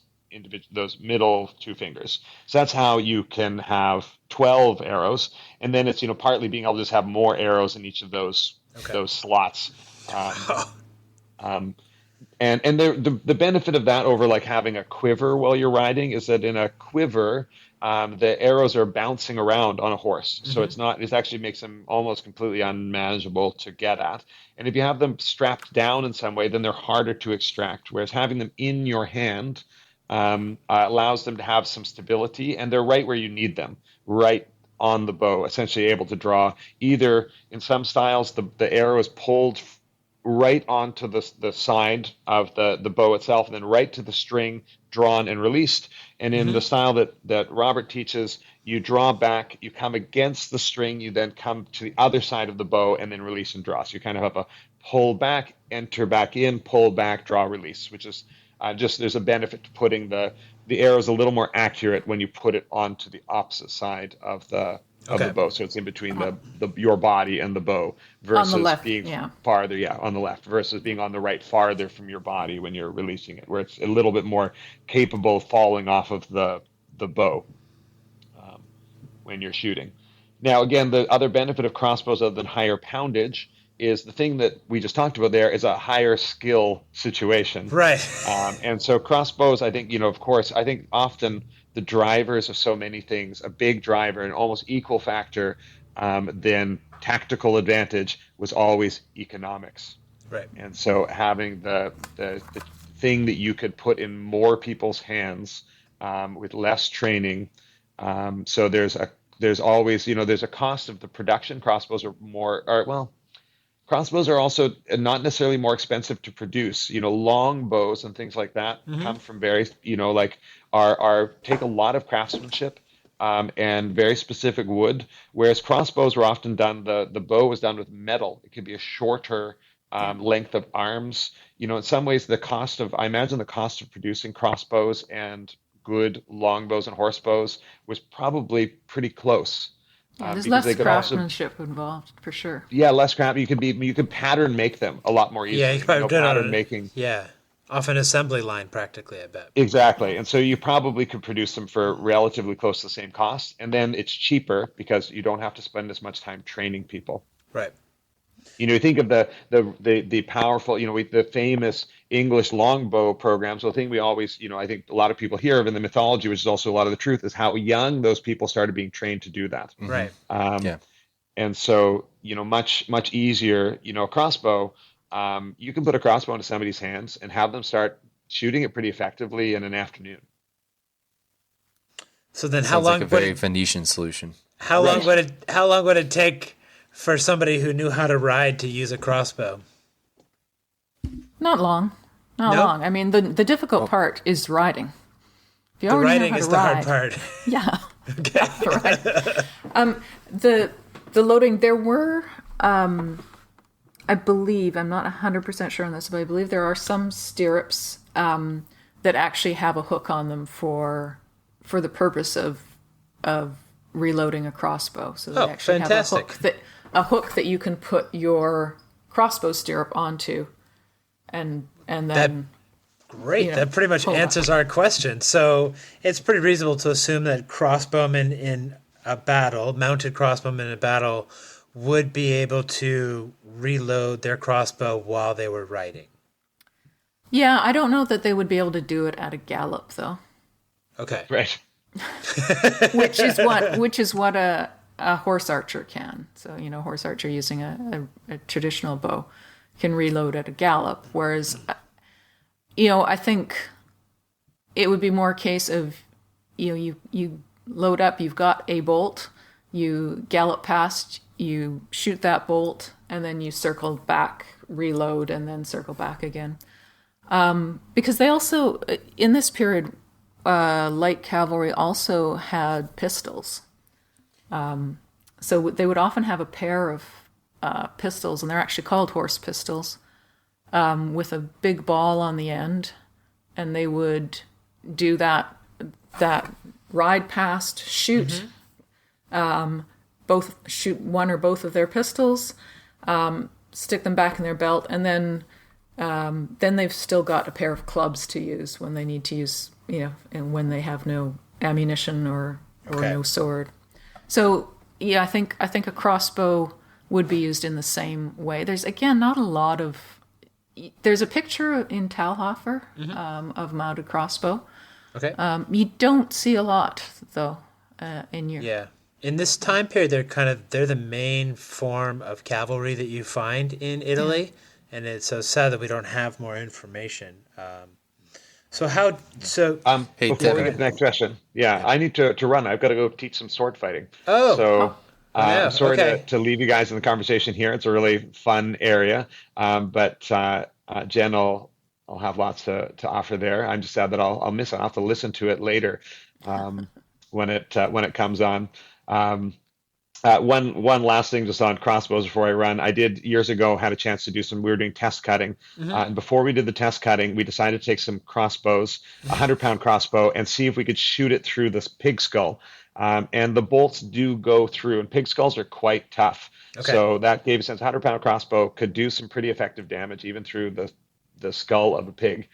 Speaker 3: middle 2 fingers. So that's how you can have 12 arrows. And then it's, partly being able to just have more arrows in each of those slots. And the benefit of that over having a quiver while you're riding is that in a quiver, the arrows are bouncing around on a horse. So it actually makes them almost completely unmanageable to get at. And if you have them strapped down in some way, then they're harder to extract. Whereas having them in your hand allows them to have some stability, and they're right where you need them, right on the bow, essentially able to draw. Either in some styles, the arrow is pulled right onto the side of the bow itself, and then right to the string, drawn and released. And in the style that Robert teaches, you draw back, you come against the string, you then come to the other side of the bow, and then release and draw. So you kind of have a pull back, enter back in, pull back, draw, release, which is there's a benefit to putting the arrows a little more accurate when you put it onto the opposite side of the bow. So it's in between your body and the bow versus
Speaker 4: on the left,
Speaker 3: being farther, on the left, versus being on the right, farther from your body when you're releasing it, where it's a little bit more capable of falling off of the bow when you're shooting. Now, again, the other benefit of crossbows other than higher poundage is the thing that we just talked about there is a higher skill situation.
Speaker 5: Right.
Speaker 3: And so crossbows, I think, of course, I think often the drivers of so many things, a big driver, an almost equal factor than tactical advantage was always economics.
Speaker 5: Right.
Speaker 3: And so having the thing that you could put in more people's hands with less training. So there's always, there's a cost of the production. Crossbows are also not necessarily more expensive to produce. Long bows and things like that come from very, take a lot of craftsmanship and very specific wood. Whereas crossbows were often done, the bow was done with metal. It could be a shorter length of arms. In some ways, I imagine the cost of producing crossbows and good longbows and horsebows was probably pretty close.
Speaker 4: There's less craftsmanship involved, for sure.
Speaker 3: Yeah, less crap. You could pattern make them a lot more easily.
Speaker 5: Yeah, you could probably
Speaker 3: pattern making.
Speaker 5: Yeah, off an assembly line practically, I bet.
Speaker 3: Exactly, and so you probably could produce them for relatively close to the same cost, and then it's cheaper because you don't have to spend as much time training people.
Speaker 5: Right.
Speaker 3: You think of the powerful, the famous English longbow programs. So the thing we always, I think a lot of people hear of in the mythology, which is also a lot of the truth, is how young those people started being trained to do that.
Speaker 5: Right.
Speaker 3: And so, much easier, a crossbow, you can put a crossbow into somebody's hands and have them start shooting it pretty effectively in an afternoon.
Speaker 5: So then how long
Speaker 2: like a very Venetian solution.
Speaker 5: How long would it take for somebody who knew how to ride to use a crossbow?
Speaker 4: Not long. Not long. I mean, the difficult part is riding. If you
Speaker 5: the
Speaker 4: already
Speaker 5: riding
Speaker 4: know how
Speaker 5: is
Speaker 4: to
Speaker 5: the
Speaker 4: ride,
Speaker 5: hard part.
Speaker 4: Yeah.
Speaker 5: Okay.
Speaker 4: The loading, there were, I believe, I'm not 100% sure on this, but I believe there are some stirrups that actually have a hook on them for the purpose of reloading a crossbow. So they actually
Speaker 5: fantastic.
Speaker 4: have a hook that you can put your crossbow stirrup onto, and then
Speaker 5: great. That pretty much answers our question. So it's pretty reasonable to assume that crossbowmen in a battle, mounted crossbowmen in a battle, would be able to reload their crossbow while they were riding.
Speaker 4: Yeah, I don't know that they would be able to do it at a gallop, though.
Speaker 5: Okay.
Speaker 3: Right.
Speaker 4: which is what a horse archer can. So, horse archer using a traditional bow can reload at a gallop. Whereas, I think it would be more a case of, you load up, you've got a bolt, you gallop past, you shoot that bolt, and then you circle back, reload, and then circle back again. Because they also, in this period, light cavalry also had pistols. So they would often have a pair of pistols, and they're actually called horse pistols, with a big ball on the end, and they would do that ride past, shoot, both shoot one or both of their pistols, stick them back in their belt, and then they've still got a pair of clubs to use when they need to use, and when they have no ammunition or no sword. So I think a crossbow would be used in the same way. There's again not a lot of. There's a picture in Talhofer of mounted crossbow.
Speaker 5: Okay.
Speaker 4: You don't see a lot though. in your.
Speaker 5: Yeah. In this time period, they're the main form of cavalry that you find in Italy, and it's so sad that we don't have more information.
Speaker 2: Hey,
Speaker 3: Before we
Speaker 2: Devin.
Speaker 3: get to the next question, I need to run. I've got to go teach some sword fighting.
Speaker 5: Oh.
Speaker 3: So
Speaker 5: no.
Speaker 3: I'm sorry
Speaker 5: Okay.
Speaker 3: to leave you guys in the conversation here. It's a really fun area, but Jen, I'll have lots to offer there. I'm just sad that I'll miss it. I'll have to listen to it later when it comes on. One last thing just on crossbows before I run. I did years ago had a chance to do we were doing test cutting. And before we did the test cutting, we decided to take some crossbows, a 100-pound crossbow, and see if we could shoot it through this pig skull. And the bolts do go through, and pig skulls are quite tough.
Speaker 5: Okay.
Speaker 3: So that gave a sense. 100-pound crossbow could do some pretty effective damage, even through the skull of a pig.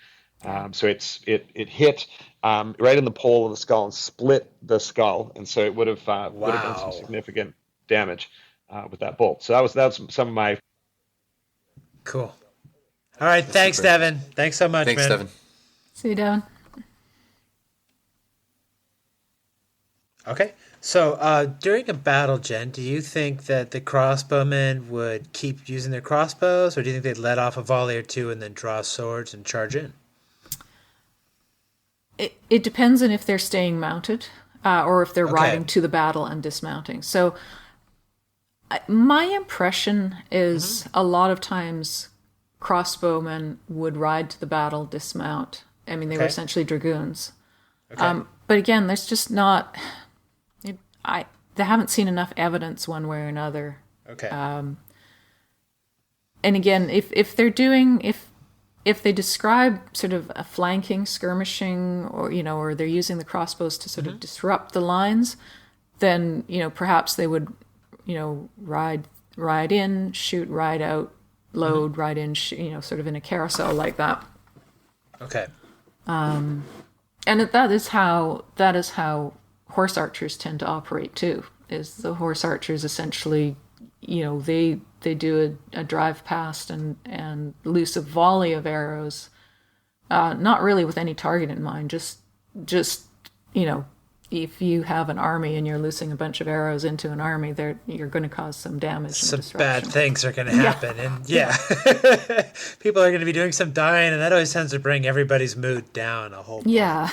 Speaker 3: So it hit right in the pole of the skull and split the skull, and so it would have done some significant damage with that bolt. So that's some of my.
Speaker 5: Cool. All right, thanks,
Speaker 2: super.
Speaker 5: Devin. Thanks so much,
Speaker 2: Thanks,
Speaker 5: man.
Speaker 2: Devin.
Speaker 4: See you, Devon.
Speaker 5: Okay. So during a battle, Jen, do you think that the crossbowmen would keep using their crossbows, or do you think they'd let off a volley or two and then draw swords and charge in?
Speaker 4: It depends on if they're staying mounted or if they're riding to the battle and dismounting. So my impression is a lot of times crossbowmen would ride to the battle, dismount. I mean, they were essentially dragoons.
Speaker 5: Okay.
Speaker 4: But again, there's just not... They haven't seen enough evidence one way or another.
Speaker 5: Okay.
Speaker 4: And again, if they describe sort of a flanking, skirmishing, or they're using the crossbows to sort of disrupt the lines, then perhaps they would ride in, shoot, ride out, load, ride in, sort of in a carousel like that.
Speaker 5: Okay.
Speaker 4: And that is how horse archers tend to operate too. Is the horse archers essentially, they do a drive past and loose a volley of arrows, not really with any target in mind. Just if you have an army and you're loosing a bunch of arrows into an army, you're going to cause some damage.
Speaker 5: Some
Speaker 4: and
Speaker 5: bad things are going to happen, and people are going to be doing some dying, and that always tends to bring everybody's mood down a whole.
Speaker 4: Yeah.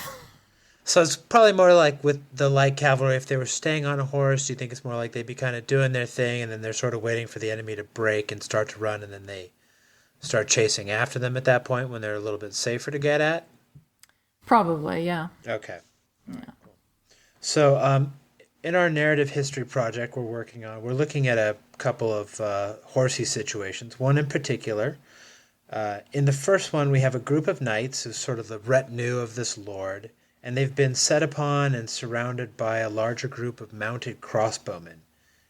Speaker 5: So it's probably more like with the light cavalry, if they were staying on a horse, do you think it's more like they'd be kind of doing their thing and then they're sort of waiting for the enemy to break and start to run, and then they start chasing after them at that point when they're a little bit safer to get at?
Speaker 4: Probably, yeah.
Speaker 5: Okay. Yeah. Cool. So in our narrative history project we're working on, we're looking at a couple of horsey situations, one in particular. In the first one, we have a group of knights who's sort of the retinue of this lord, and they've been set upon and surrounded by a larger group of mounted crossbowmen.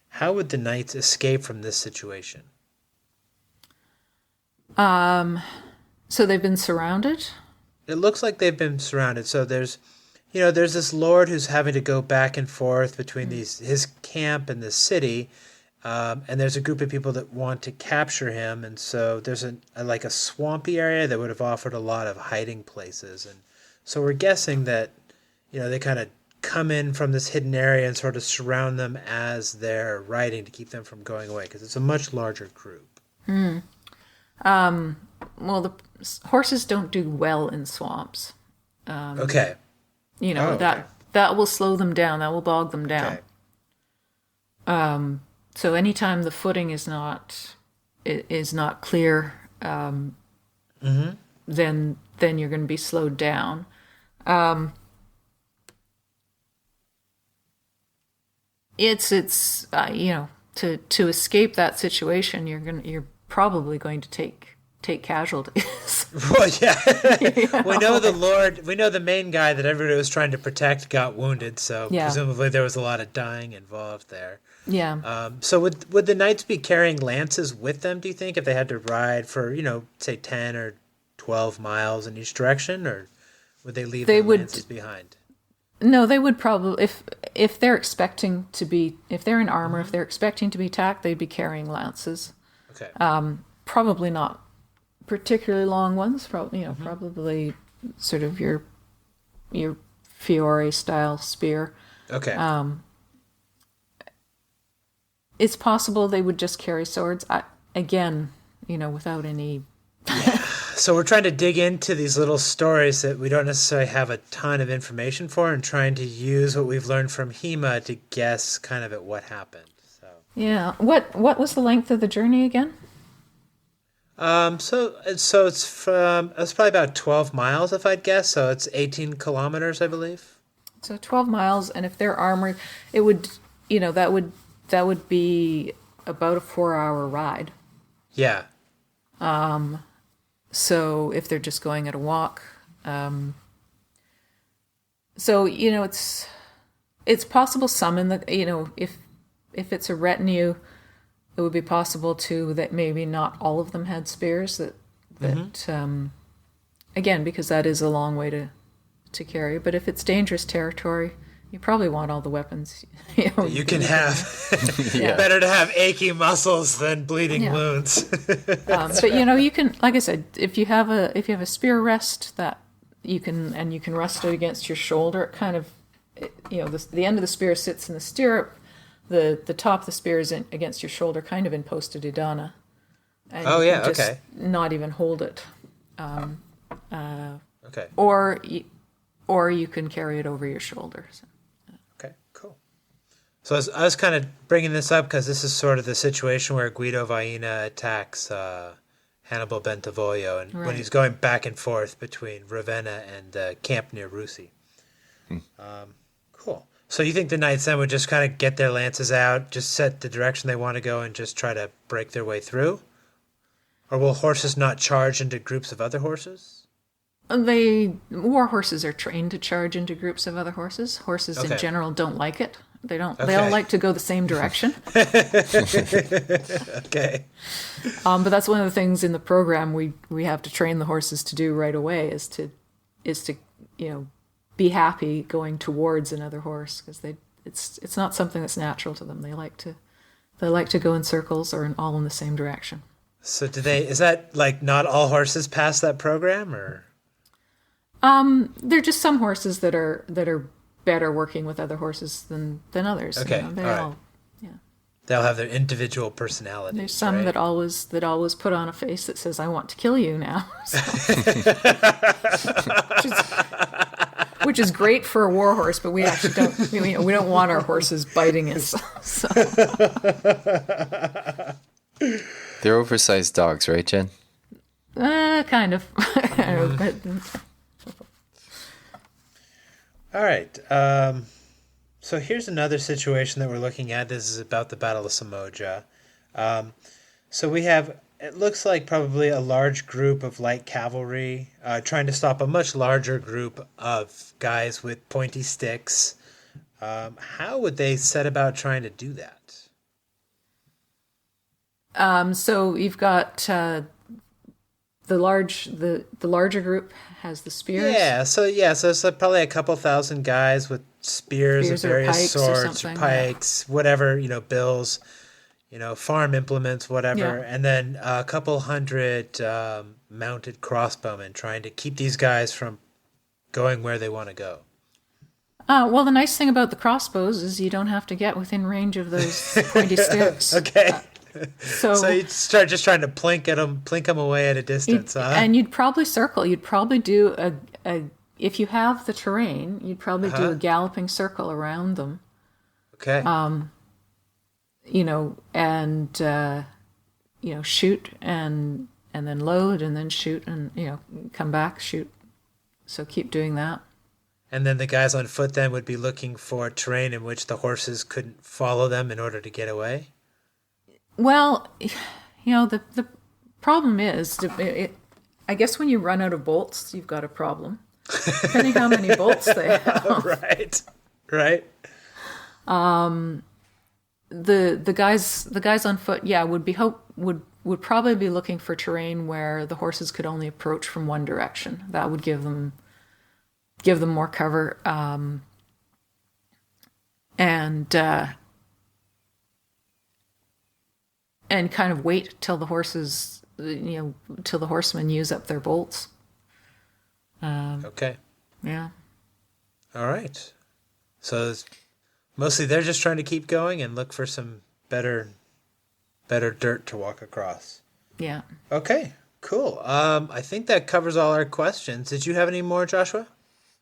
Speaker 5: How would the knights escape from this situation?
Speaker 4: So they've been surrounded?
Speaker 5: It looks like they've been surrounded. So there's this lord who's having to go back and forth between his camp and the city, and there's a group of people that want to capture him, and so there's a swampy area that would have offered a lot of hiding places, and so we're guessing that, they kind of come in from this hidden area and sort of surround them as they're riding to keep them from going away, because it's a much larger group.
Speaker 4: Well, the horses don't do well in swamps.
Speaker 5: Okay.
Speaker 4: That will slow them down. That will bog them down.
Speaker 5: Okay.
Speaker 4: So anytime the footing is not clear, then you're going to be slowed down. To escape that situation, you're probably going to take casualties.
Speaker 5: Well, yeah. We know the main guy that everybody was trying to protect got wounded, so presumably there was a lot of dying involved there.
Speaker 4: Yeah.
Speaker 5: So would the knights be carrying lances with them, do you think, if they had to ride for, say 10 or 12 miles in each direction, or would they leave their lances behind?
Speaker 4: No, they would probably, if they're expecting to be, if they're in armor, if they're expecting to be attacked, they'd be carrying lances.
Speaker 5: Okay.
Speaker 4: Probably not particularly long ones. Probably sort of your Fiore style spear.
Speaker 5: Okay.
Speaker 4: It's possible they would just carry swords. Again, without any.
Speaker 5: So we're trying to dig into these little stories that we don't necessarily have a ton of information for, and trying to use what we've learned from HEMA to guess kind of at what happened. So
Speaker 4: Yeah. What was the length of the journey again?
Speaker 5: so it's probably about 12 miles if I'd guess. So it's 18 kilometers, I believe.
Speaker 4: So 12 miles, and if they're armored, it would, that would be about a 4-hour ride.
Speaker 5: Yeah.
Speaker 4: So if they're just going at a walk, it's possible some in the, if it's a retinue, it would be possible too that maybe not all of them had spears again, because that is a long way to carry. But if it's dangerous territory, you probably want all the weapons.
Speaker 5: You can have. Better to have aching muscles than bleeding wounds.
Speaker 4: But you can, like I said, if you have a spear rest that you can rest it against your shoulder. It kind of, the end of the spear sits in the stirrup. The top of the spear is against your shoulder, kind of in posta di donna. And you can just not even hold it.
Speaker 5: Okay.
Speaker 4: Or you can carry it over your shoulder. So.
Speaker 5: Okay, cool. So I was kind of bringing this up because this is sort of the situation where Guido Vaina attacks Hannibal Bentivoglio, and when he's going back and forth between Ravenna and the camp near Russi. Cool. So you think the knights then would just kind of get their lances out, just set the direction they want to go, and just try to break their way through? Or will horses not charge into groups of other horses?
Speaker 4: War horses are trained to charge into groups of other horses. Horses in general don't like it. They don't. They all like to go the same direction.
Speaker 5: Okay.
Speaker 4: But that's one of the things in the program we have to train the horses to do right away is to be happy going towards another horse, because it's not something that's natural to them. They like to go in circles or all in the same direction.
Speaker 5: So is that like not all horses pass that program, or?
Speaker 4: There are just some horses that are better working with other horses than others.
Speaker 5: Okay, they'll have their individual personalities.
Speaker 4: There's some that always put on a face that says, "I want to kill you now," which is great for a war horse, but we actually don't. We don't want our horses biting us. So.
Speaker 2: They're oversized dogs, right, Jen?
Speaker 4: Kind of.
Speaker 5: All right. So here's another situation that we're looking at. This is about the Battle of Samoja. So we have, it looks like probably a large group of light cavalry trying to stop a much larger group of guys with pointy sticks. How would they set about trying to do that?
Speaker 4: So you've got the larger group has the spears.
Speaker 5: So it's probably a couple thousand guys with spears of various sorts, or pikes, whatever, bills, farm implements, whatever, and then a couple hundred mounted crossbowmen trying to keep these guys from going where they want to go.
Speaker 4: Well, the nice thing about the crossbows is you don't have to get within range of those pointy sticks.
Speaker 5: Okay.
Speaker 4: So
Speaker 5: you'd start just trying to plink them away at a distance,
Speaker 4: and you'd probably circle. You'd probably do a if you have the terrain, you'd probably do a galloping circle around them.
Speaker 5: Okay.
Speaker 4: Shoot and then load and then shoot and come back, shoot. So keep doing that.
Speaker 5: And then the guys on foot then would be looking for terrain in which the horses couldn't follow them in order to get away.
Speaker 4: Well, the problem is, I guess when you run out of bolts, you've got a problem. Depending how many bolts they have.
Speaker 5: Right.
Speaker 4: The guys on foot, would probably be looking for terrain where the horses could only approach from one direction. That would give them more cover, and kind of wait till the horses, till the horsemen use up their bolts.
Speaker 5: Okay.
Speaker 4: Yeah.
Speaker 5: All right. So Mostly they're just trying to keep going and look for some better dirt to walk across.
Speaker 4: Yeah.
Speaker 5: Okay, cool. I think that covers all our questions. Did you have any more, Joshua?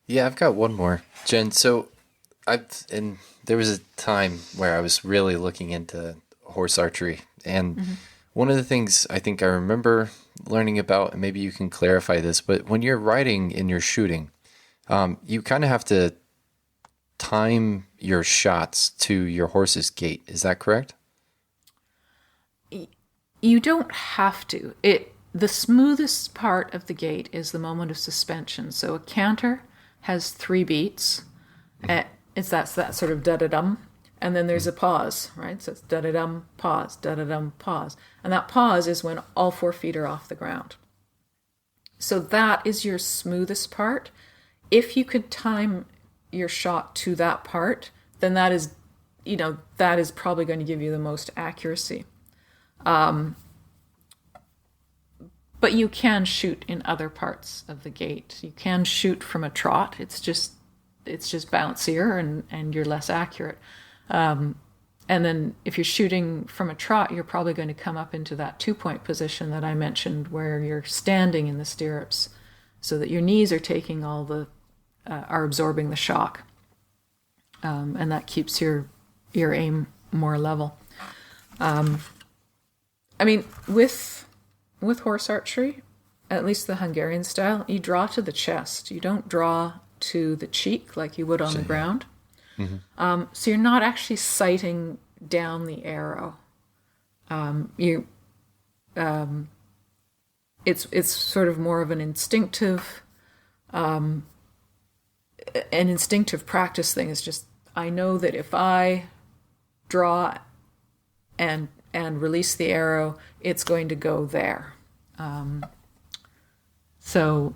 Speaker 2: Yeah, I've got one more, Jen. So, there was a time where I was really looking into horse archery, and one of the things I think I remember learning about, and maybe you can clarify this, but when you're riding and you're shooting, you kind of have to time your shots to your horse's gait. Is that correct?
Speaker 4: You don't have to. The smoothest part of the gait is the moment of suspension. So a canter has 3 beats. It's that sort of da-da-dum. And then there's a pause, right? So it's da-da-dum, pause, da-da-dum, pause. And that pause is when all 4 feet are off the ground. So that is your smoothest part. If you could time your shot to that part, then that is probably going to give you the most accuracy. But you can shoot in other parts of the gait. You can shoot from a trot. It's just bouncier and you're less accurate. And then if you're shooting from a trot, you're probably going to come up into that 2-point position that I mentioned, where you're standing in the stirrups, so that your knees are taking are absorbing the shock, and that keeps your aim more level. I mean, with horse archery, at least the Hungarian style, you draw to the chest. You don't draw to the cheek like you would on the ground. Mm-hmm. So you're not actually sighting down the arrow. It's sort of more of an instinctive practice thing. It's just, I know that if I draw and release the arrow, it's going to go there. So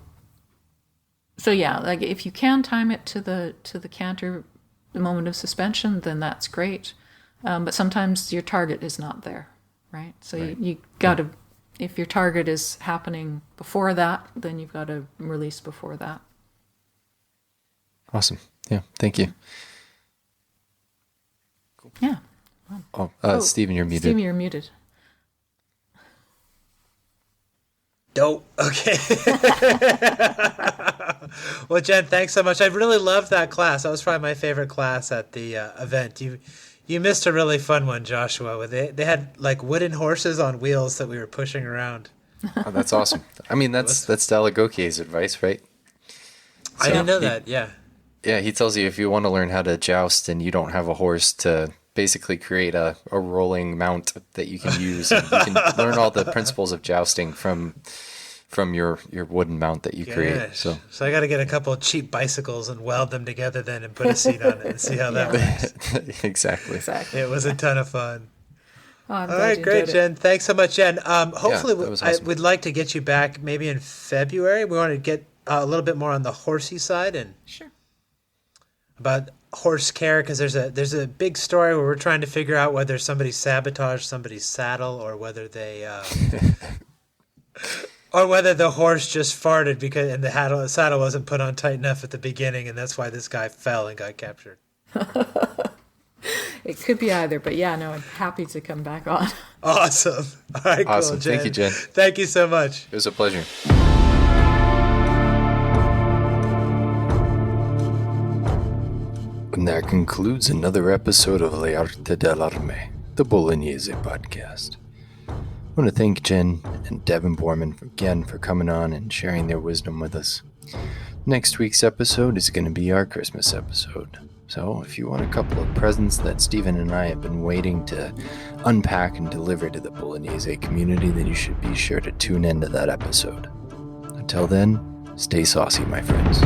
Speaker 4: yeah, like if you can time it to the canter, the moment of suspension, then that's great. But sometimes your target is not there, right? So right. You got to, if your target is happening before that, then you've got to release before that.
Speaker 2: Awesome. Yeah. Thank you.
Speaker 4: Cool. Yeah.
Speaker 2: Stephen, you're muted.
Speaker 4: Stephen, you're muted.
Speaker 5: Dope. Okay. Well, Jen, thanks so much. I really loved that class. That was probably my favorite class at the event. You missed a really fun one, Joshua. They had like wooden horses on wheels that we were pushing around.
Speaker 2: Oh, that's awesome. I mean, that's Dalagokie's advice, right?
Speaker 5: I didn't know that. Yeah.
Speaker 2: Yeah, he tells you if you want to learn how to joust and you don't have a horse, to basically create a rolling mount that you can use. And you can learn all the principles of jousting from your wooden mount that you create. So
Speaker 5: I got to get a couple of cheap bicycles and weld them together then and put a seat on it and see how that works.
Speaker 2: Exactly.
Speaker 5: It was a ton of fun.
Speaker 4: Oh, I'm
Speaker 5: all
Speaker 4: glad
Speaker 5: right,
Speaker 4: you
Speaker 5: great,
Speaker 4: enjoyed
Speaker 5: Jen. Thanks so much, Jen. Hopefully,
Speaker 2: that was awesome.
Speaker 5: we'd like to get you back maybe in February. We want to get a little bit more on the horsey side and
Speaker 4: Sure.
Speaker 5: about horse care, because there's a big story where we're trying to figure out whether somebody sabotaged somebody's saddle or whether they or whether the horse just farted and the saddle wasn't put on tight enough at the beginning, and that's why this guy fell and got captured.
Speaker 4: It could be either, but yeah, no, I'm happy to come back on.
Speaker 5: Awesome. All right,
Speaker 2: awesome.
Speaker 5: Cool, Jen.
Speaker 2: Thank you, Jen.
Speaker 5: Thank you so much.
Speaker 2: It was a pleasure. And that concludes another episode of Le Arte dell'Arme, the Bolognese podcast. I want to thank Jen and Devon Boorman again for coming on and sharing their wisdom with us. Next week's episode is going to be our Christmas episode. So if you want a couple of presents that Stephen and I have been waiting to unpack and deliver to the Bolognese community, then you should be sure to tune into that episode. Until then, stay saucy, my friends.